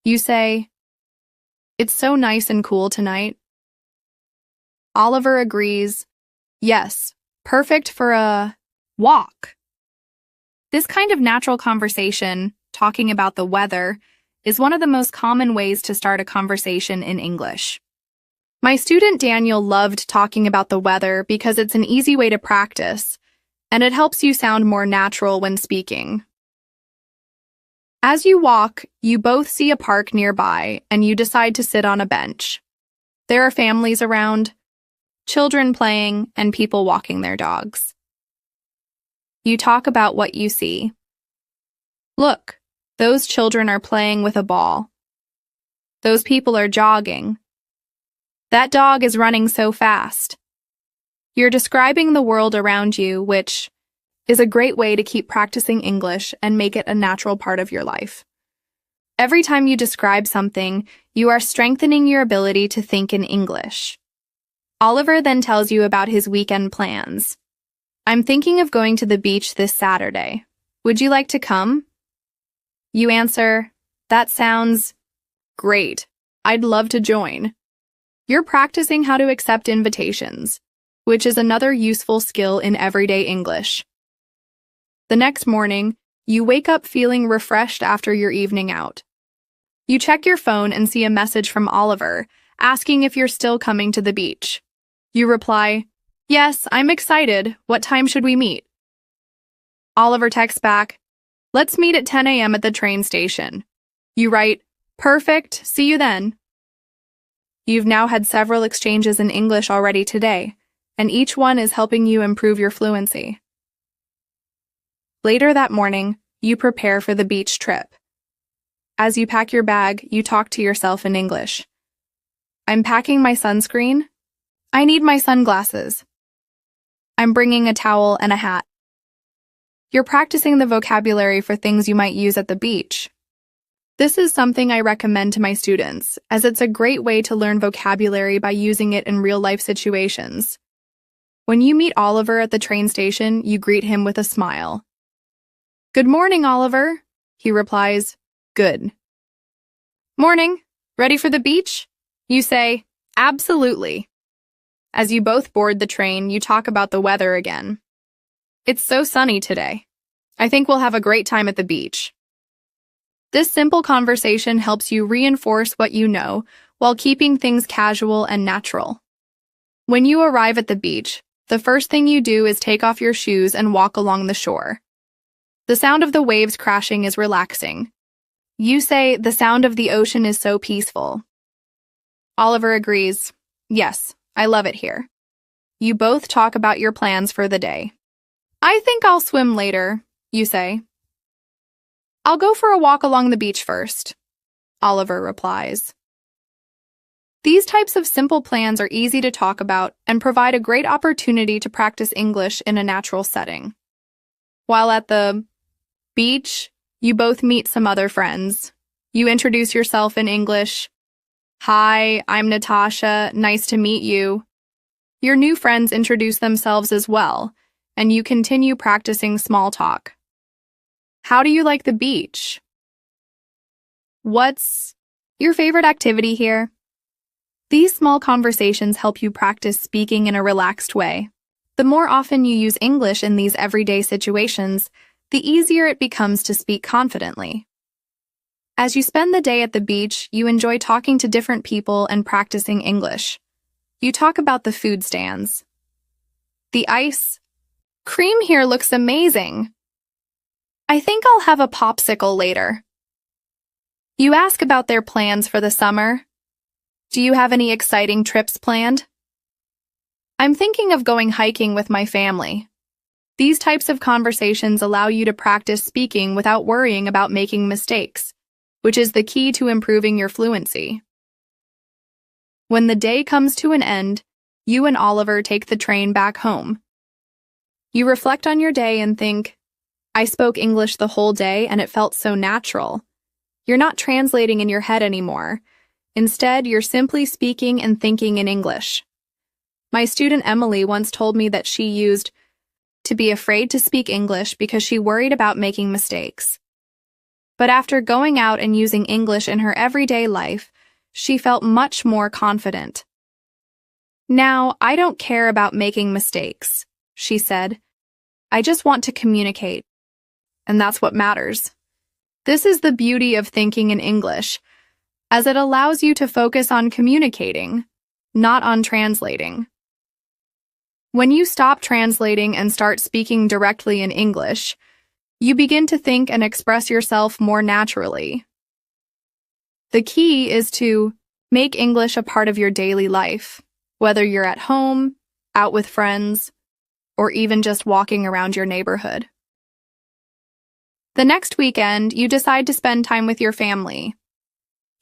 You say, "It's so nice and cool tonight." Oliver agrees, "Yes, perfect for a walk." This kind of natural conversation, talking about the weather, is one of the most common ways to start a conversation in English. My student Daniel loved talking about the weather because it's an easy way to practice, and it helps you sound more natural when speaking. As you walk, you both see a park nearby, and you decide to sit on a bench. There are families around, children playing, and people walking their dogs. You talk about what you see. "Look, those children are playing with a ball. Those people are jogging. That dog is running so fast." You're describing the world around you, which is a great way to keep practicing English and make it a natural part of your life. Every time you describe something, you are strengthening your ability to think in English. Oliver then tells you about his weekend plans. "I'm thinking of going to the beach this Saturday. Would you like to come?" You answer, "That sounds great. I'd love to join." You're practicing how to accept invitations, which is another useful skill in everyday English. The next morning, you wake up feeling refreshed after your evening out. You check your phone and see a message from Oliver asking if you're still coming to the beach. You reply, "Yes, I'm excited. What time should we meet?" Oliver texts back, "Let's meet at 10 a.m. at the train station." You write, "Perfect, see you then." You've now had several exchanges in English already today, and each one is helping you improve your fluency. Later that morning, you prepare for the beach trip. As you pack your bag, you talk to yourself in English. "I'm packing my sunscreen. I need my sunglasses. I'm bringing a towel and a hat." You're practicing the vocabulary for things you might use at the beach. This is something I recommend to my students, as it's a great way to learn vocabulary by using it in real-life situations. When you meet Oliver at the train station, you greet him with a smile. "Good morning, Oliver," he replies. "Good." "Morning. Ready for the beach?" You say, "Absolutely." As you both board the train, you talk about the weather again. "It's so sunny today. I think we'll have a great time at the beach." This simple conversation helps you reinforce what you know while keeping things casual and natural. When you arrive at the beach, the first thing you do is take off your shoes and walk along the shore. The sound of the waves crashing is relaxing. You say, "The sound of the ocean is so peaceful." Oliver agrees. "Yes, I love it here." You both talk about your plans for the day. "I think I'll swim later," you say. "I'll go for a walk along the beach first," Oliver replies. These types of simple plans are easy to talk about and provide a great opportunity to practice English in a natural setting. While at the beach, you both meet some other friends. You introduce yourself in English. "Hi, I'm Natasha. Nice to meet you." Your new friends introduce themselves as well, and you continue practicing small talk. "How do you like the beach?" "What's your favorite activity here?" These small conversations help you practice speaking in a relaxed way. The more often you use English in these everyday situations, the easier it becomes to speak confidently. As you spend the day at the beach, you enjoy talking to different people and practicing English. You talk about the food stands. "The ice cream here looks amazing. I think I'll have a popsicle later." You ask about their plans for the summer. "Do you have any exciting trips planned?" "I'm thinking of going hiking with my family." These types of conversations allow you to practice speaking without worrying about making mistakes, which is the key to improving your fluency. When the day comes to an end, you and Oliver take the train back home. You reflect on your day and think, "I spoke English the whole day and it felt so natural." You're not translating in your head anymore. Instead, you're simply speaking and thinking in English. My student Emily once told me that she used to be afraid to speak English because she worried about making mistakes. But after going out and using English in her everyday life, she felt much more confident. "Now, I don't care about making mistakes," she said. "I just want to communicate. And that's what matters." This is the beauty of thinking in English, as it allows you to focus on communicating, not on translating. When you stop translating and start speaking directly in English, you begin to think and express yourself more naturally. The key is to make English a part of your daily life, whether you're at home, out with friends, or even just walking around your neighborhood. The next weekend, you decide to spend time with your family.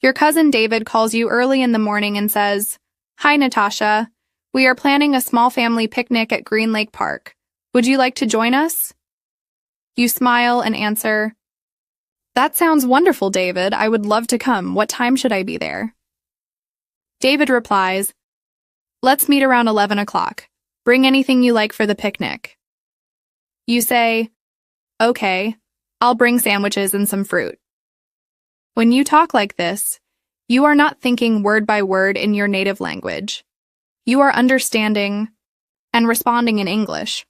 Your cousin David calls you early in the morning and says, "Hi, Natasha. We are planning a small family picnic at Green Lake Park. Would you like to join us?" You smile and answer, "That sounds wonderful, David. I would love to come. What time should I be there?" David replies, "Let's meet around 11 o'clock. Bring anything you like for the picnic." You say, "Okay, I'll bring sandwiches and some fruit." When you talk like this, you are not thinking word by word in your native language. You are understanding and responding in English.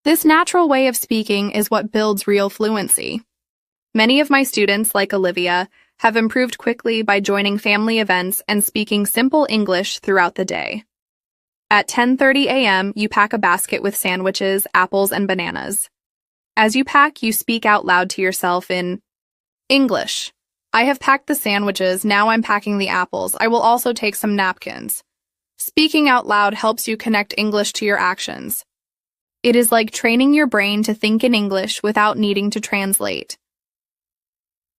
This natural way of speaking is what builds real fluency. Many of my students, like Olivia, have improved quickly by joining family events and speaking simple English throughout the day. At 10:30 a.m., you pack a basket with sandwiches, apples, and bananas. As you pack, you speak out loud to yourself in English. "I have packed the sandwiches, now I'm packing the apples. I will also take some napkins." Speaking out loud helps you connect English to your actions. It is like training your brain to think in English without needing to translate.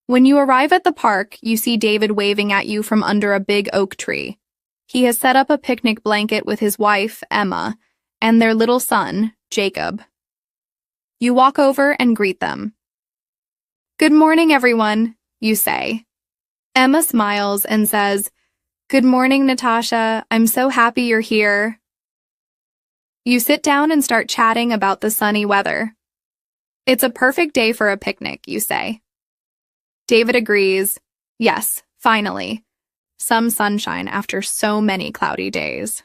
When you arrive at the park, you see David waving at you from under a big oak tree. He has set up a picnic blanket with his wife, Emma, and their little son, Jacob. You walk over and greet them. "Good morning, everyone. you say. Emma smiles and says, "Good morning, Natasha. I'm so happy you're here." You sit down and start chatting about the sunny weather. "It's a perfect day for a picnic," you say. David agrees. Yes, finally. Some sunshine after so many cloudy days.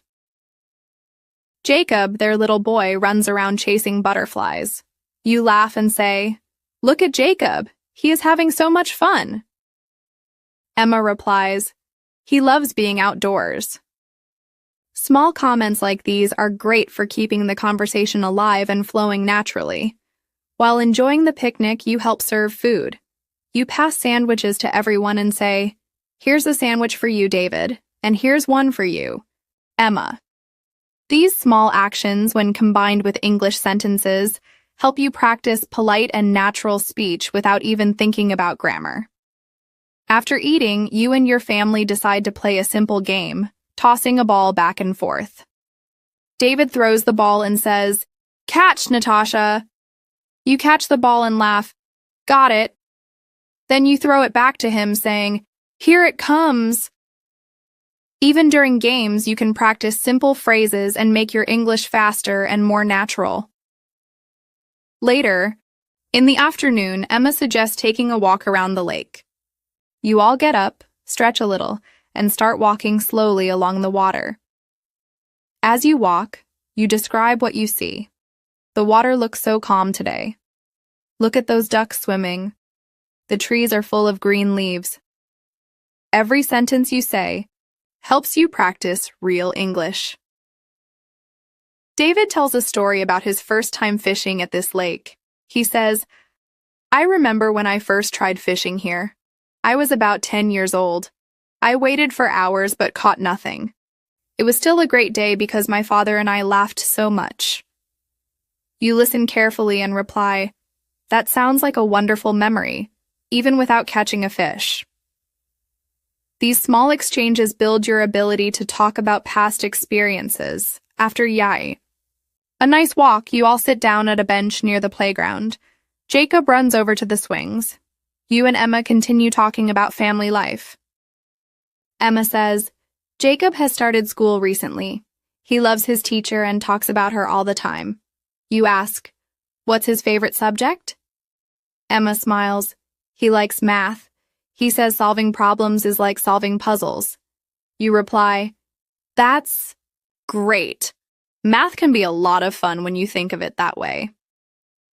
Jacob, their little boy, runs around chasing butterflies. You laugh and say, "Look at Jacob. He is having so much fun." Emma replies, "He loves being outdoors." Small comments like these are great for keeping the conversation alive and flowing naturally. While enjoying the picnic, you help serve food. You pass sandwiches to everyone and say, "Here's a sandwich for you, David, and here's one for you, Emma." These small actions, when combined with English sentences, help you practice polite and natural speech without even thinking about grammar. After eating, you and your family decide to play a simple game, tossing a ball back and forth. David throws the ball and says, "Catch, Natasha." You catch the ball and laugh, "Got it." Then you throw it back to him saying, "Here it comes." Even during games, you can practice simple phrases and make your English faster and more natural. Later, in the afternoon, Emma suggests taking a walk around the lake. You all get up, stretch a little, and start walking slowly along the water. As you walk, you describe what you see. The water looks so calm today. Look at those ducks swimming. The trees are full of green leaves. Every sentence you say helps you practice real English. David tells a story about his first time fishing at this lake. He says, "I remember when I first tried fishing here. I was about 10 years old. I waited for hours but caught nothing. It was still a great day because my father and I laughed so much." You listen carefully and reply, "That sounds like a wonderful memory, even without catching a fish." These small exchanges build your ability to talk about past experiences. After yai, a nice walk, you all sit down at a bench near the playground. Jacob runs over to the swings. You and Emma continue talking about family life. Emma says, "Jacob has started school recently. He loves his teacher and talks about her all the time." You ask, "What's his favorite subject?" Emma smiles. "He likes math. He says solving problems is like solving puzzles." You reply, "That's great. Math can be a lot of fun when you think of it that way."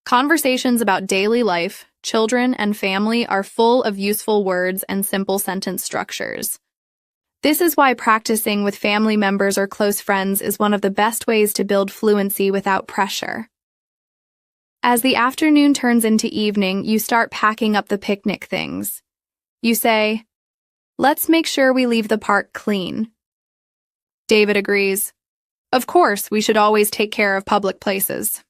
Conversations about daily life, children, and family are full of useful words and simple sentence structures. This is why practicing with family members or close friends is one of the best ways to build fluency without pressure. As the afternoon turns into evening, you start packing up the picnic things. You say, "Let's make sure we leave the park clean." David agrees. "Of course, we should always take care of public places."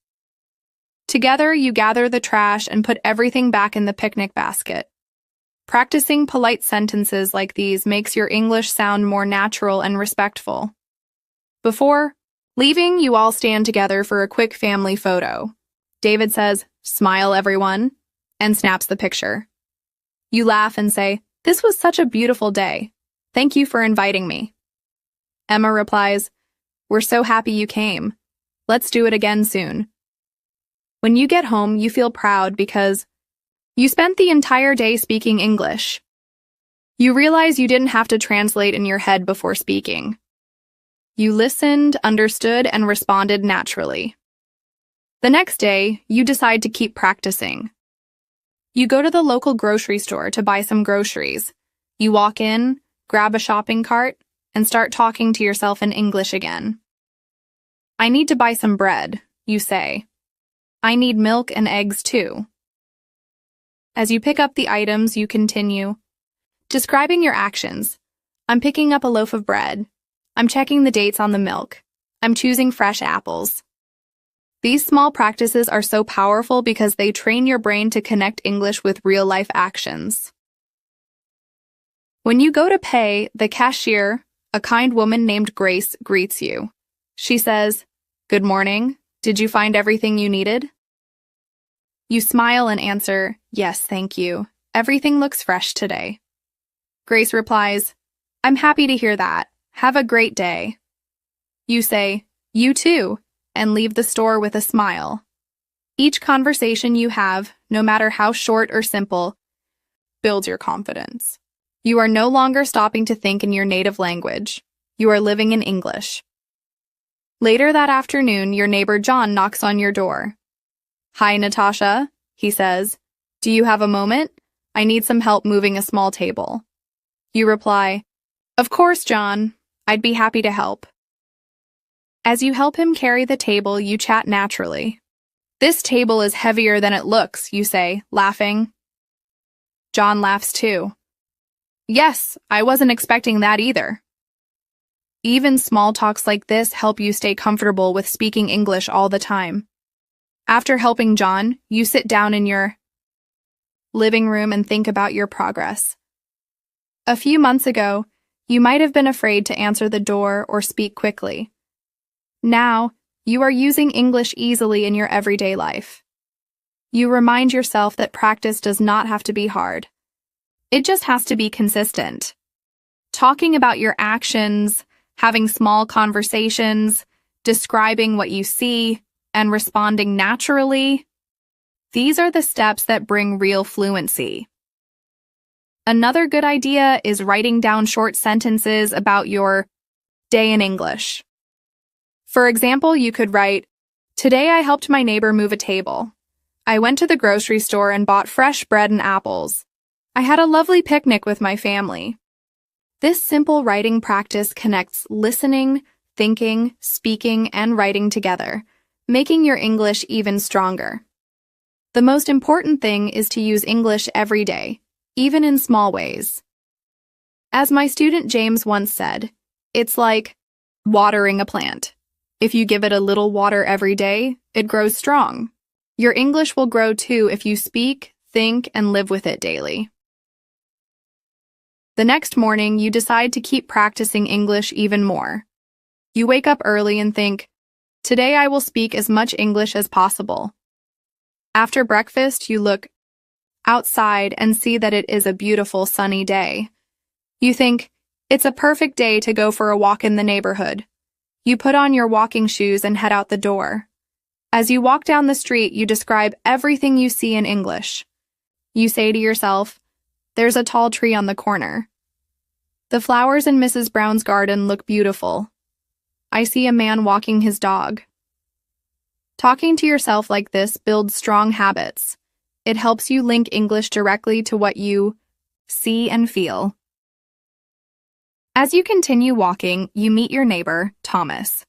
Together, you gather the trash and put everything back in the picnic basket. Practicing polite sentences like these makes your English sound more natural and respectful. Before leaving, you all stand together for a quick family photo. David says, "Smile, everyone," and snaps the picture. You laugh and say, "This was such a beautiful day. Thank you for inviting me." Emma replies, "We're so happy you came. Let's do it again soon." When you get home, you feel proud because you spent the entire day speaking English. You realize you didn't have to translate in your head before speaking. You listened, understood, and responded naturally. The next day, you decide to keep practicing. You go to the local grocery store to buy some groceries. You walk in, grab a shopping cart, and start talking to yourself in English again. "I need to buy some bread," you say. "I need milk and eggs too." As you pick up the items, you continue, describing your actions. "I'm picking up a loaf of bread. I'm checking the dates on the milk. I'm choosing fresh apples." These small practices are so powerful because they train your brain to connect English with real-life actions. When you go to pay, the cashier, a kind woman named Grace, greets you. She says, "Good morning. Did you find everything you needed?" You smile and answer, "Yes, thank you. Everything looks fresh today. Grace replies, I'm happy to hear that. Have a great day. You say, you too, and leave the store with a smile. Each conversation you have, no matter how short or simple, builds your confidence. You are no longer stopping to think in your native language. You are living in English. Later that afternoon, your neighbor John knocks on your door. Hi, Natasha, he says. Do you have a moment? I need some help moving a small table. You reply, Of course, John. I'd be happy to help. As you help him carry the table, you chat naturally. This table is heavier than it looks, you say, laughing. John laughs too. Yes, I wasn't expecting that either. Even small talks like this help you stay comfortable with speaking English all the time. After helping John, you sit down in your living room and think about your progress. A few months ago, you might have been afraid to answer the door or speak quickly. Now, you are using English easily in your everyday life. You remind yourself that practice does not have to be hard. It just has to be consistent. Talking about your actions, having small conversations, describing what you see, and responding naturally, these are the steps that bring real fluency. Another good idea is writing down short sentences about your day in English. For example, you could write, Today I helped my neighbor move a table. I went to the grocery store and bought fresh bread and apples. I had a lovely picnic with my family. This simple writing practice connects listening, thinking, speaking, and writing together, making your English even stronger. The most important thing is to use English every day, even in small ways. As my student James once said, it's like watering a plant. If you give it a little water every day, it grows strong. Your English will grow too if you speak, think, and live with it daily. The next morning, you decide to keep practicing English even more. You wake up early and think, Today I will speak as much English as possible. After breakfast, you look outside and see that it is a beautiful sunny day. You think, It's a perfect day to go for a walk in the neighborhood. You put on your walking shoes and head out the door. As you walk down the street, you describe everything you see in English. You say to yourself, There's a tall tree on the corner. The flowers in Mrs. Brown's garden look beautiful. I see a man walking his dog. Talking to yourself like this builds strong habits. It helps you link English directly to what you see and feel. As you continue walking, you meet your neighbor, Thomas.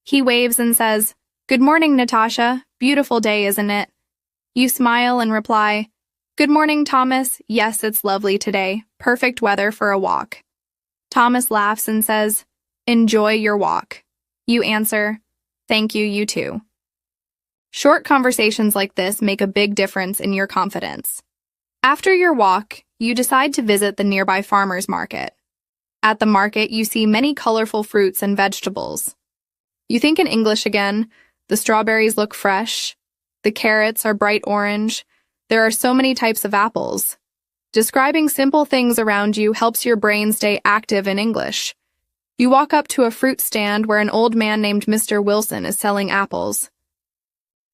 He waves and says, Good morning, Natasha. Beautiful day, isn't it? You smile and reply, Good morning, Thomas. Yes, it's lovely today. Perfect weather for a walk. Thomas laughs and says, Enjoy your walk. You answer, Thank you, you too. Short conversations like this make a big difference in your confidence. After your walk, you decide to visit the nearby farmer's market. At the market, you see many colorful fruits and vegetables. You think in English again. The strawberries look fresh. The carrots are bright orange. There are so many types of apples. Describing simple things around you helps your brain stay active in English. You walk up to a fruit stand where an old man named Mr. Wilson is selling apples.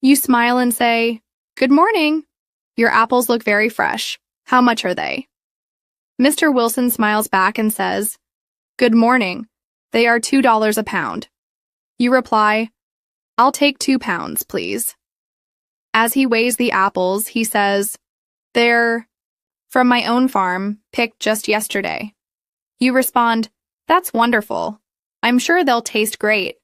You smile and say, Good morning. Your apples look very fresh. How much are they? Mr. Wilson smiles back and says, Good morning. They are $2 a pound. You reply, I'll take 2 pounds, please. As he weighs the apples, he says, They're from my own farm, picked just yesterday. You respond, That's wonderful. I'm sure they'll taste great.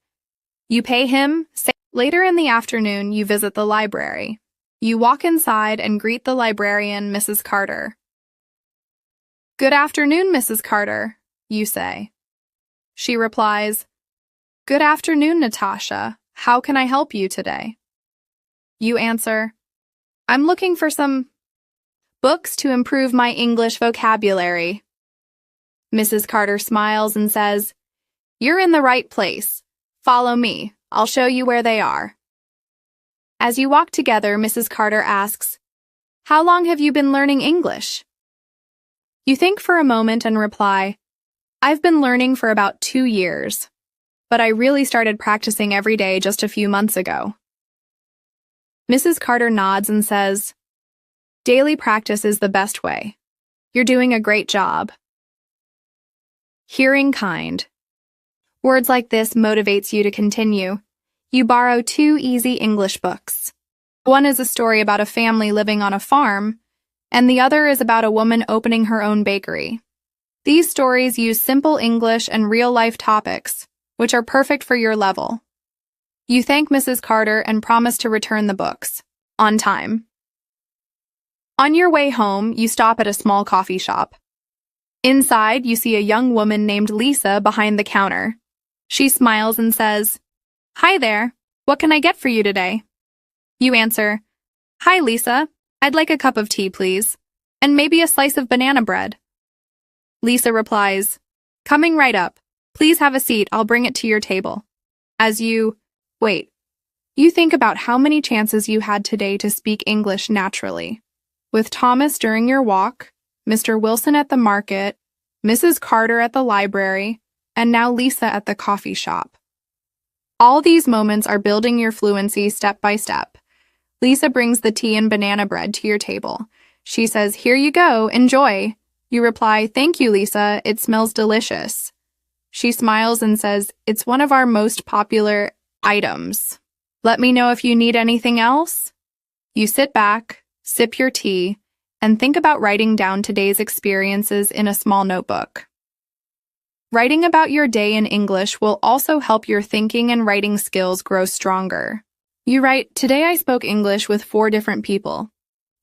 You pay him. Later in the afternoon, you visit the library. You walk inside and greet the librarian, Mrs. Carter. Good afternoon, Mrs. Carter, you say. She replies, Good afternoon, Natasha. How can I help you today? You answer, I'm looking for some books to improve my English vocabulary. Mrs. Carter smiles and says, You're in the right place. Follow me. I'll show you where they are. As you walk together, Mrs. Carter asks, How long have you been learning English? You think for a moment and reply, I've been learning for about 2 years, but I really started practicing every day just a few months ago. Mrs. Carter nods and says, daily practice is the best way. You're doing a great job. Hearing kind. Words like this motivates you to continue. You borrow 2 easy English books. One is a story about a family living on a farm, and the other is about a woman opening her own bakery. These stories use simple English and real-life topics, which are perfect for your level. You thank Mrs. Carter and promise to return the books, on time. On your way home, you stop at a small coffee shop. Inside, you see a young woman named Lisa behind the counter. She smiles and says, Hi there, what can I get for you today? You answer, Hi, Lisa. I'd like a cup of tea, please, and maybe a slice of banana bread. Lisa replies, Coming right up. Please have a seat, I'll bring it to your table. As you wait, you think about how many chances you had today to speak English naturally. With Thomas during your walk, Mr. Wilson at the market, Mrs. Carter at the library, and now Lisa at the coffee shop. All these moments are building your fluency step by step. Lisa brings the tea and banana bread to your table. She says, Here you go, enjoy. You reply, Thank you, Lisa, it smells delicious. She smiles and says, It's one of our most popular items. Let me know if you need anything else. You sit back, sip your tea, and think about writing down today's experiences in a small notebook. Writing about your day in English will also help your thinking and writing skills grow stronger. You write, Today I spoke English with 4 different people.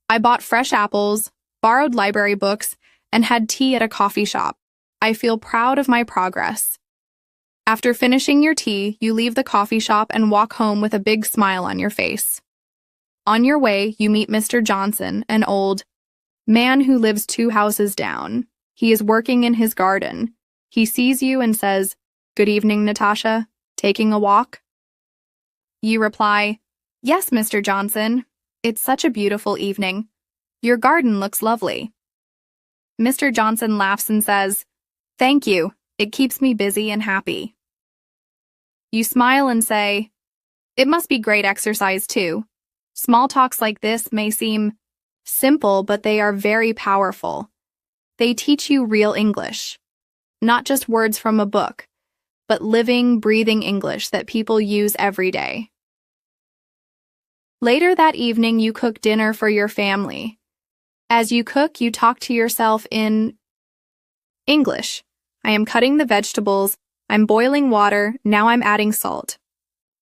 I bought fresh apples, borrowed library books, and had tea at a coffee shop. I feel proud of my progress. After finishing your tea, you leave the coffee shop and walk home with a big smile on your face. On your way, you meet Mr. Johnson, an old man who lives 2 houses down. He is working in his garden. He sees you and says, Good evening, Natasha. Taking a walk? You reply, Yes, Mr. Johnson. It's such a beautiful evening. Your garden looks lovely. Mr. Johnson laughs and says, Thank you. It keeps me busy and happy. You smile and say, It must be great exercise too. Small talks like this may seem simple, but they are very powerful. They teach you real English. Not just words from a book, but living, breathing English that people use every day. Later that evening, you cook dinner for your family. As you cook, you talk to yourself in English. I am cutting the vegetables. I'm boiling water. Now I'm adding salt.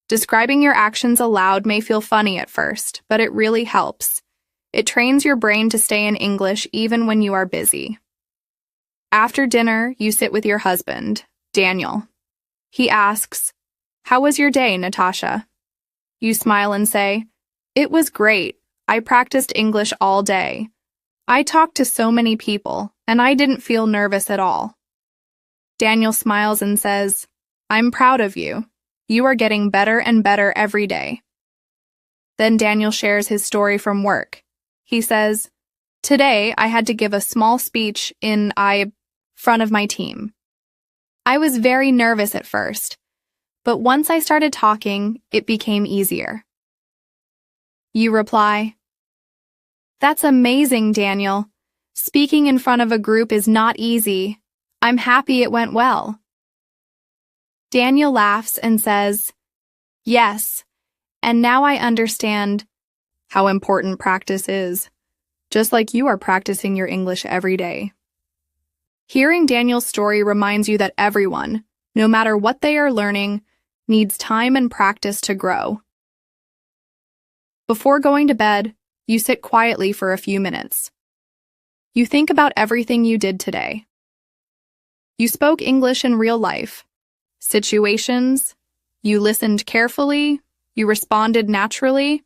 Describing your actions aloud may feel funny at first, but it really helps. It trains your brain to stay in English even when you are busy. After dinner, you sit with your husband, Daniel. He asks, How was your day, Natasha? You smile and say, It was great. I practiced English all day. I talked to so many people, and I didn't feel nervous at all. Daniel smiles and says, I'm proud of you. You are getting better and better every day. Then Daniel shares his story from work. He says, Today I had to give a small speech in front of my team. I was very nervous at first, but once I started talking, it became easier. You reply, That's amazing, Daniel. Speaking in front of a group is not easy. I'm happy it went well. Daniel laughs and says, Yes, and now I understand how important practice is, just like you are practicing your English every day. Hearing Daniel's story reminds you that everyone, no matter what they are learning, needs time and practice to grow. Before going to bed, you sit quietly for a few minutes. You think about everything you did today. You spoke English in real life, situations, you listened carefully, you responded naturally,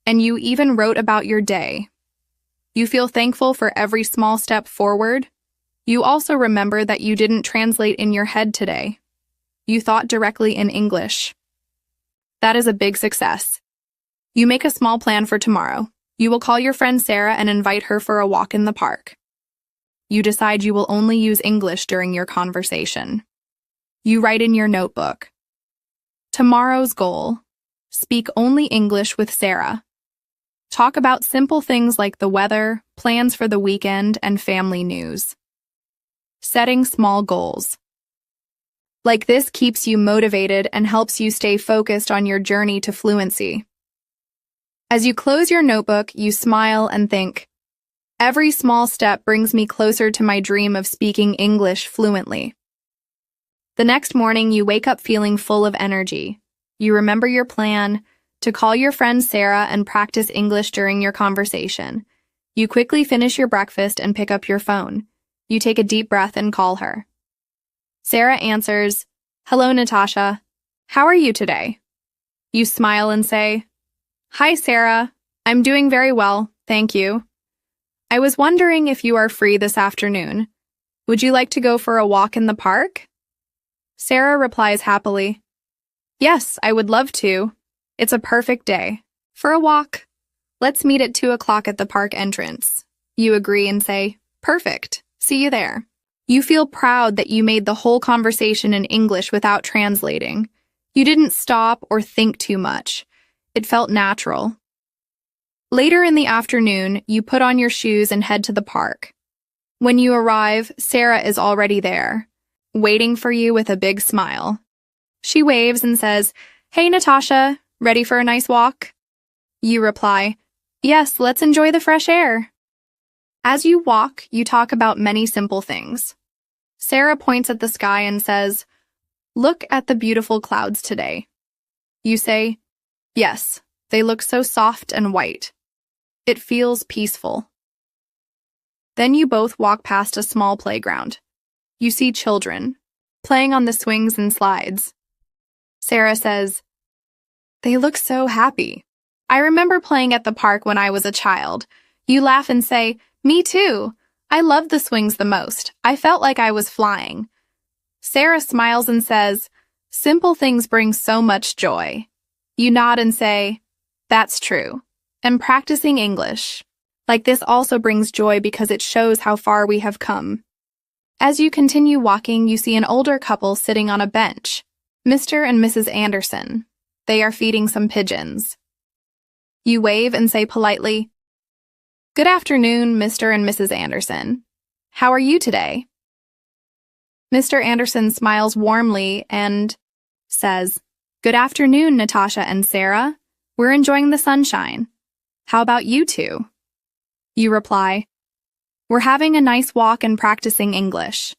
and you even wrote about your day. You feel thankful for every small step forward. You also remember that you didn't translate in your head today. You thought directly in English. That is a big success. You make a small plan for tomorrow. You will call your friend Sarah and invite her for a walk in the park. You decide you will only use English during your conversation. You write in your notebook. Tomorrow's goal: speak only English with Sarah. Talk about simple things like the weather, plans for the weekend, and family news. Setting small goals. Like this keeps you motivated and helps you stay focused on your journey to fluency. As you close your notebook, you smile and think, every small step brings me closer to my dream of speaking English fluently. The next morning, you wake up feeling full of energy. You remember your plan to call your friend Sarah and practice English during your conversation. You quickly finish your breakfast and pick up your phone. You take a deep breath and call her. Sarah answers, "Hello, Natasha. How are you today?" You smile and say, "Hi, Sarah. I'm doing very well, thank you. I was wondering if you are free this afternoon. Would you like to go for a walk in the park?" Sarah replies happily, "Yes, I would love to. It's a perfect day. For a walk. Let's meet at 2 o'clock at the park entrance." You agree and say, "Perfect. See you there." You feel proud that you made the whole conversation in English without translating. You didn't stop or think too much. It felt natural. Later in the afternoon, you put on your shoes and head to the park. When you arrive, Sarah is already there, waiting for you with a big smile. She waves and says, "Hey, Natasha, ready for a nice walk?" You reply, "Yes, let's enjoy the fresh air." As you walk, you talk about many simple things. Sarah points at the sky and says, "Look at the beautiful clouds today." You say, "Yes, they look so soft and white. It feels peaceful." Then you both walk past a small playground. You see children playing on the swings and slides. Sarah says, "They look so happy. I remember playing at the park when I was a child." You laugh and say, "Me too. I loved the swings the most. I felt like I was flying." Sarah smiles and says, "Simple things bring so much joy." You nod and say, "That's true. And practicing English like this also brings joy because it shows how far we have come." As you continue walking, you see an older couple sitting on a bench, Mr. and Mrs. Anderson. They are feeding some pigeons. You wave and say politely, "Good afternoon, Mr. and Mrs. Anderson. How are you today?" Mr. Anderson smiles warmly and says, "Good afternoon, Natasha and Sarah. We're enjoying the sunshine. How about you two?" You reply, "We're having a nice walk and practicing English."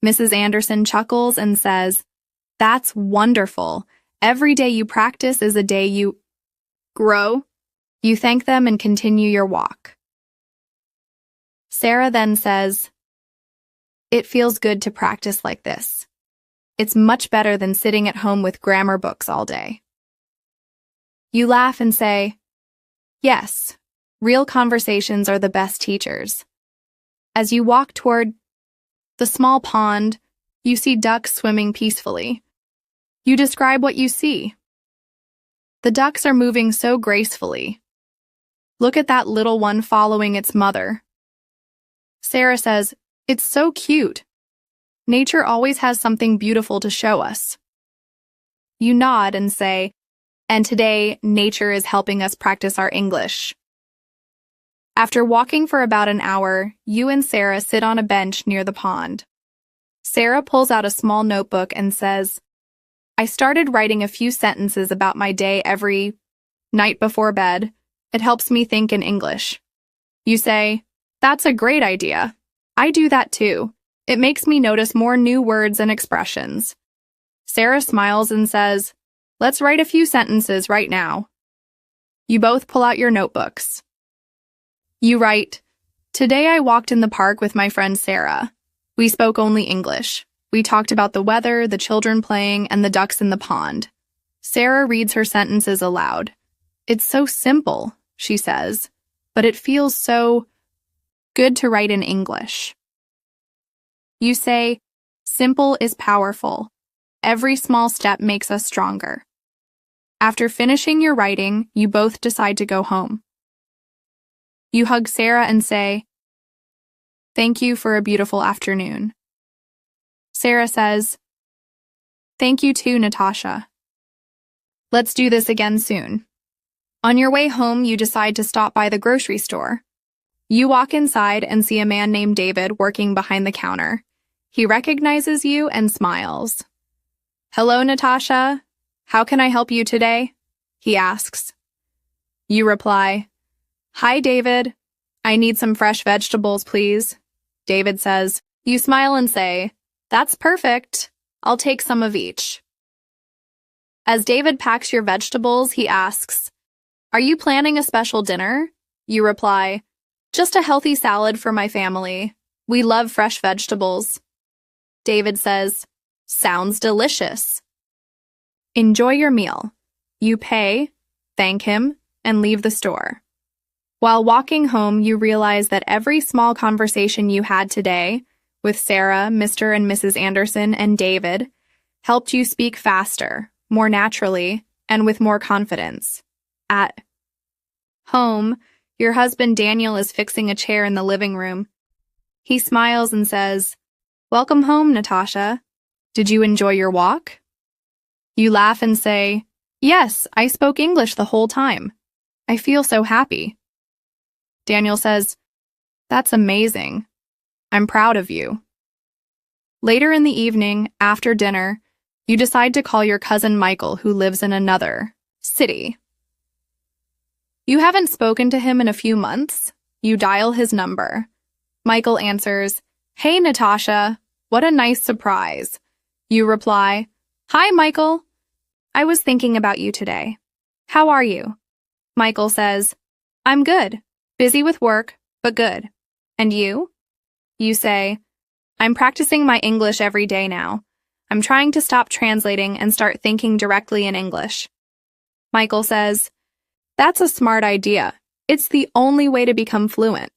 Mrs. Anderson chuckles and says, "That's wonderful. Every day you practice is a day you grow." You thank them and continue your walk. Sarah then says, "It feels good to practice like this. It's much better than sitting at home with grammar books all day." You laugh and say, "Yes, real conversations are the best teachers." As you walk toward the small pond, you see ducks swimming peacefully. You describe what you see. The ducks are moving so gracefully. Look at that little one following its mother. Sarah says, "It's so cute. Nature always has something beautiful to show us." You nod and say, "And today, nature is helping us practice our English." After walking for about an hour, you and Sarah sit on a bench near the pond. Sarah pulls out a small notebook and says, "I started writing a few sentences about my day every night before bed. It helps me think in English." You say, "That's a great idea. I do that too. It makes me notice more new words and expressions." Sarah smiles and says, "Let's write a few sentences right now." You both pull out your notebooks. You write, "Today I walked in the park with my friend Sarah. We spoke only English. We talked about the weather, the children playing, and the ducks in the pond." Sarah reads her sentences aloud. "It's so simple," she says, "but it feels so good to write in English." You say, "Simple is powerful. Every small step makes us stronger." After finishing your writing, you both decide to go home. You hug Sarah and say, "Thank you for a beautiful afternoon." Sarah says, "Thank you too, Natasha. Let's do this again soon." On your way home, you decide to stop by the grocery store. You walk inside and see a man named David working behind the counter. He recognizes you and smiles. "Hello, Natasha. How can I help you today?" he asks. You reply, "Hi, David. I need some fresh vegetables, please." David says, You smile and say, "That's perfect. I'll take some of each." As David packs your vegetables, he asks, "Are you planning a special dinner?" You reply, "Just a healthy salad for my family. We love fresh vegetables." David says, "Sounds delicious." Enjoy your meal. You pay, thank him, and leave the store. While walking home, you realize that every small conversation you had today with Sarah, Mr. and Mrs. Anderson, and David helped you speak faster, more naturally, and with more confidence. At home, your husband Daniel is fixing a chair in the living room. He smiles and says, "Welcome home, Natasha. Did you enjoy your walk?" You laugh and say, "Yes, I spoke English the whole time. I feel so happy." Daniel says, "That's amazing. I'm proud of you." Later in the evening, after dinner, you decide to call your cousin Michael, who lives in another city. You haven't spoken to him in a few months. You dial his number. Michael answers, "Hey, Natasha, what a nice surprise." You reply, "Hi, Michael. I was thinking about you today. How are you?" Michael says, "I'm good. Busy with work, but good. And you?" You say, "I'm practicing my English every day now. I'm trying to stop translating and start thinking directly in English." Michael says, "That's a smart idea. It's the only way to become fluent."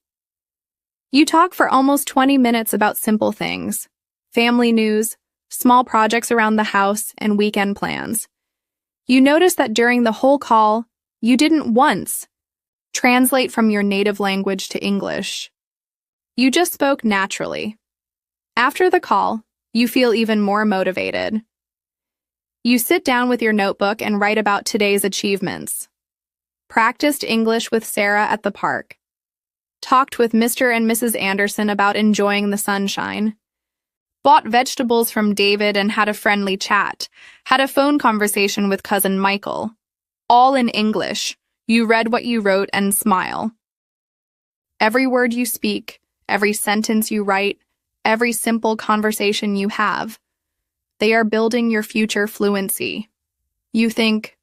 You talk for almost 20 minutes about simple things, family news, small projects around the house, and weekend plans. You notice that during the whole call, you didn't once translate from your native language to English. You just spoke naturally. After the call, you feel even more motivated. You sit down with your notebook and write about today's achievements. Practiced English with Sarah at the park. Talked with Mr. and Mrs. Anderson about enjoying the sunshine. Bought vegetables from David and had a friendly chat. Had a phone conversation with cousin Michael. All in English. You read what you wrote and smile. Every word you speak, every sentence you write, every simple conversation you have, they are building your future fluency. You think,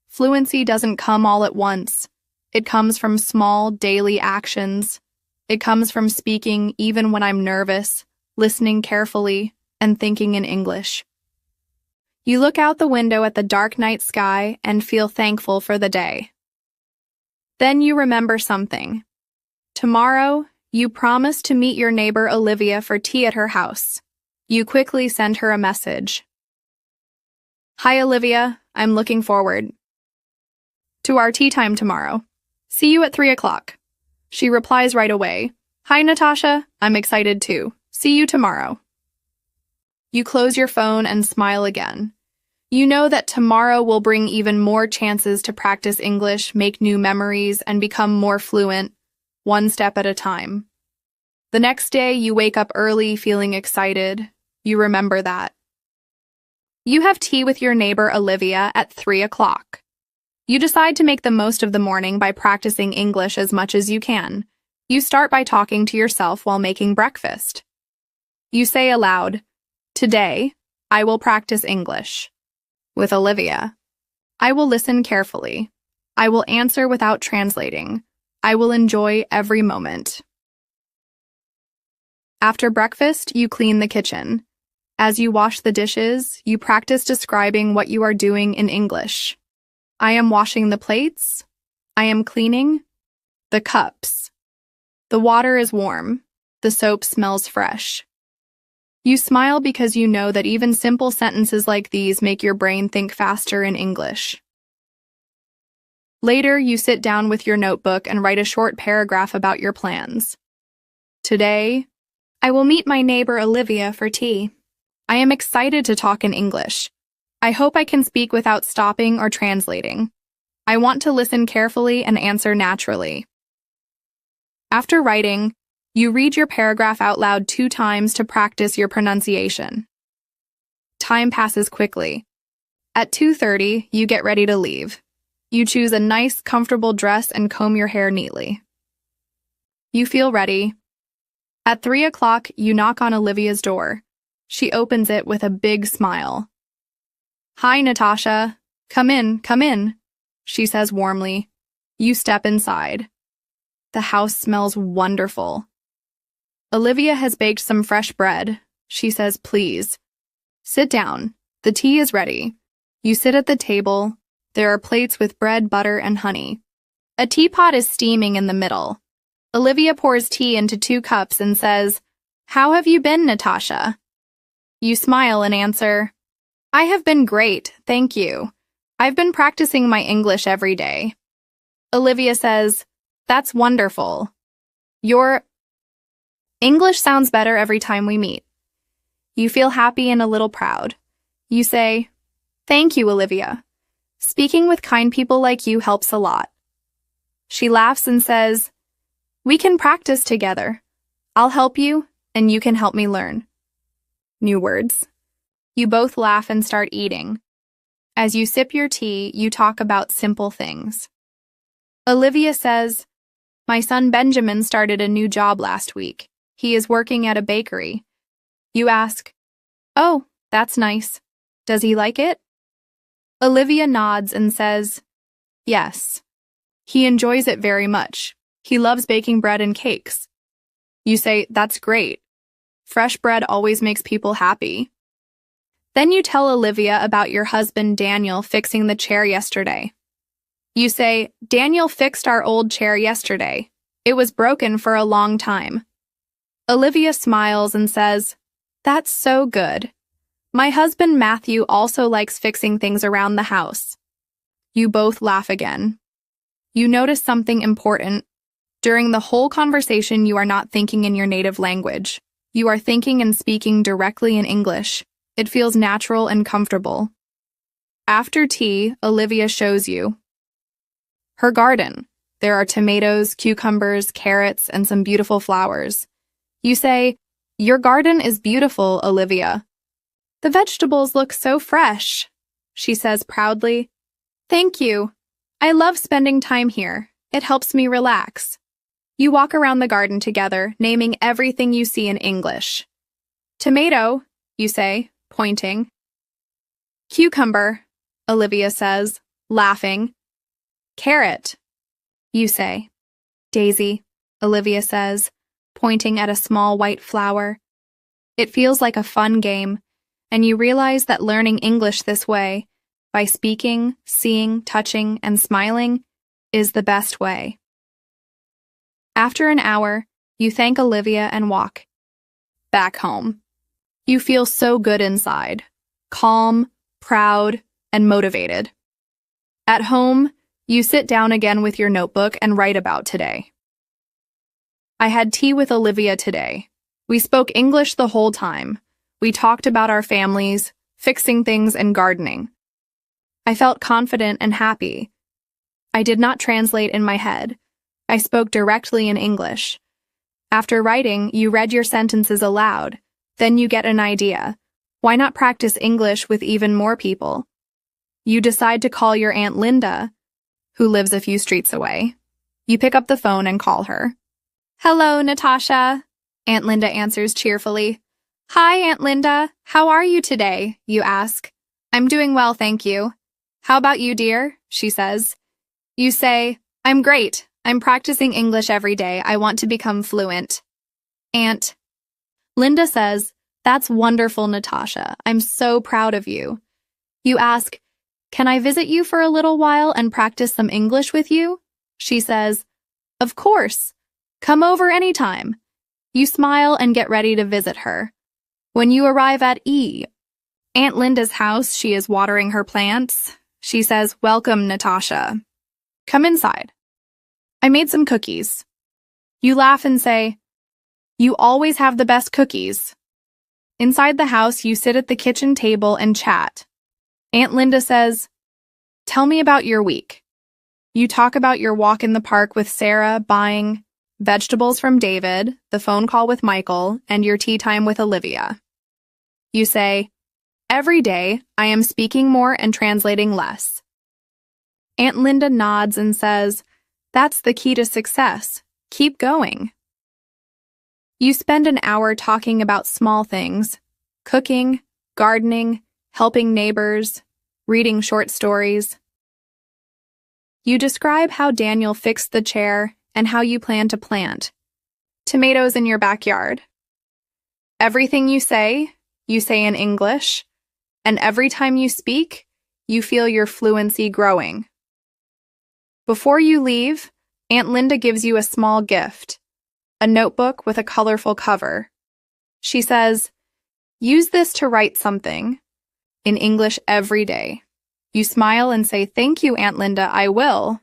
fluency doesn't come all at once. It comes from small, daily actions. It comes from speaking even when I'm nervous, listening carefully, and thinking in English. You look out the window at the dark night sky and feel thankful for the day. Then you remember something. Tomorrow, you promise to meet your neighbor Olivia for tea at her house. You quickly send her a message. "Hi, Olivia. I'm looking forward to our tea time tomorrow. See you at 3 o'clock. She replies right away, "Hi, Natasha. I'm excited too. See you tomorrow." You close your phone and smile again. You know that tomorrow will bring even more chances to practice English, make new memories, and become more fluent, one step at a time. The next day, you wake up early feeling excited. You remember that. You have tea with your neighbor Olivia at 3 o'clock. You decide to make the most of the morning by practicing English as much as you can. You start by talking to yourself while making breakfast. You say aloud, "Today, I will practice English with Olivia. I will listen carefully. I will answer without translating. I will enjoy every moment." After breakfast, you clean the kitchen. As you wash the dishes, you practice describing what you are doing in English. "I am washing the plates. I am cleaning the cups. The water is warm. The soap smells fresh." You smile because you know that even simple sentences like these make your brain think faster in English. Later, you sit down with your notebook and write a short paragraph about your plans. Today, I will meet my neighbor Olivia for tea. I am excited to talk in English. I hope I can speak without stopping or translating. I want to listen carefully and answer naturally. After writing, you read your paragraph out loud 2 times to practice your pronunciation. Time passes quickly. At 2:30, you get ready to leave. You choose a nice, comfortable dress and comb your hair neatly. You feel ready. At 3 o'clock, you knock on Olivia's door. She opens it with a big smile. "Hi, Natasha. Come in," she says warmly. You step inside. The house smells wonderful. Olivia has baked some fresh bread. She says, "Please. Sit down. The tea is ready." You sit at the table. There are plates with bread, butter, and honey. A teapot is steaming in the middle. Olivia pours tea into 2 cups and says, "How have you been, Natasha?" You smile and answer, "I have been great, thank you. I've been practicing my English every day." Olivia says, "That's wonderful. Your English sounds better every time we meet." You feel happy and a little proud. You say, "Thank you, Olivia. Speaking with kind people like you helps a lot." She laughs and says, "We can practice together. I'll help you, and you can help me learn." New words. You both laugh and start eating. As you sip your tea, you talk about simple things. Olivia says, "My son Benjamin started a new job last week. He is working at a bakery." You ask, "Oh, that's nice. Does he like it?" Olivia nods and says, "Yes. He enjoys it very much. He loves baking bread and cakes." You say, "That's great. Fresh bread always makes people happy." Then you tell Olivia about your husband Daniel fixing the chair yesterday. You say, "Daniel fixed our old chair yesterday. It was broken for a long time." Olivia smiles and says, "That's so good. My husband Matthew also likes fixing things around the house." You both laugh again. You notice something important. During the whole conversation, you are not thinking in your native language. You are thinking and speaking directly in English. It feels natural and comfortable. After tea, Olivia shows you her garden. There are tomatoes, cucumbers, carrots, and some beautiful flowers. You say, "Your garden is beautiful, Olivia." "The vegetables look so fresh," she says proudly. "Thank you. I love spending time here. It helps me relax." You walk around the garden together, naming everything you see in English. "Tomato," you say, pointing. "Cucumber," Olivia says, laughing. "Carrot," you say. "Daisy," Olivia says, pointing at a small white flower. It feels like a fun game, and you realize that learning English this way, by speaking, seeing, touching, and smiling, is the best way. After an hour, you thank Olivia and walk back home. You feel so good inside, calm, proud, and motivated. At home, you sit down again with your notebook and write about today. "I had tea with Olivia today. We spoke English the whole time. We talked about our families, fixing things, and gardening. I felt confident and happy. I did not translate in my head. I spoke directly in English. After writing, you read your sentences aloud. Then you get an idea. Why not practice English with even more people? You decide to call your Aunt Linda, who lives a few streets away. You pick up the phone and call her. "Hello, Natasha," Aunt Linda answers cheerfully. "Hi, Aunt Linda. How are you today?" you ask. "I'm doing well, thank you." "How about you, dear?" she says. You say, "I'm great. I'm practicing English every day. I want to become fluent." Aunt Linda says, "That's wonderful, Natasha. I'm so proud of you." You ask, "Can I visit you for a little while and practice some English with you?" She says, "Of course. Come over anytime." You smile and get ready to visit her. When you arrive at Aunt Linda's house, she is watering her plants. She says, "Welcome, Natasha." Come inside. I made some cookies. You laugh and say, you always have the best cookies. Inside the house, you sit at the kitchen table and chat. Aunt Linda says, tell me about your week. You talk about your walk in the park with Sarah, buying vegetables from David, the phone call with Michael, and your tea time with Olivia. You say, every day, I am speaking more and translating less. Aunt Linda nods and says, that's the key to success. Keep going. You spend an hour talking about small things, cooking, gardening, helping neighbors, reading short stories. You describe how Daniel fixed the chair and how you plan to plant tomatoes in your backyard. Everything you say in English, and every time you speak, you feel your fluency growing. Before you leave, Aunt Linda gives you a small gift, a notebook with a colorful cover. She says, use this to write something in English every day. You smile and say, thank you, Aunt Linda, I will.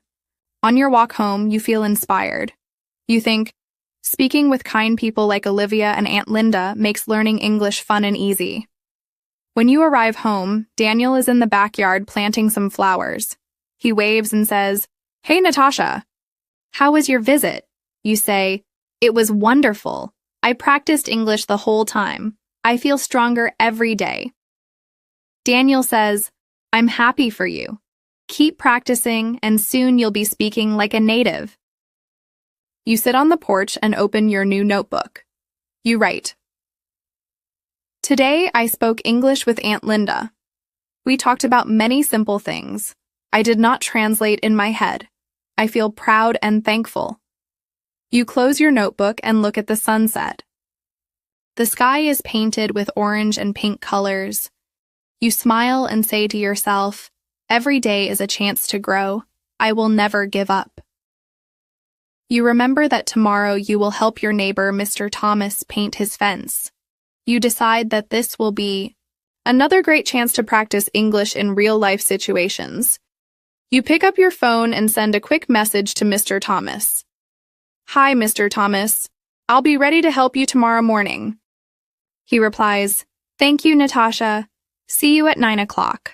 On your walk home, you feel inspired. You think, speaking with kind people like Olivia and Aunt Linda makes learning English fun and easy. When you arrive home, Daniel is in the backyard planting some flowers. He waves and says, hey, Natasha, how was your visit? You say, it was wonderful. I practiced English the whole time. I feel stronger every day. Daniel says, I'm happy for you. Keep practicing, and soon you'll be speaking like a native. You sit on the porch and open your new notebook. You write, today I spoke English with Aunt Linda. We talked about many simple things. I did not translate in my head. I feel proud and thankful. You close your notebook and look at the sunset. The sky is painted with orange and pink colors. You smile and say to yourself, every day is a chance to grow. I will never give up. You remember that tomorrow you will help your neighbor, Mr. Thomas, paint his fence. You decide that this will be another great chance to practice English in real-life situations. You pick up your phone and send a quick message to Mr. Thomas. Hi, Mr. Thomas. I'll be ready to help you tomorrow morning. He replies, thank you, Natasha. See you at 9 o'clock.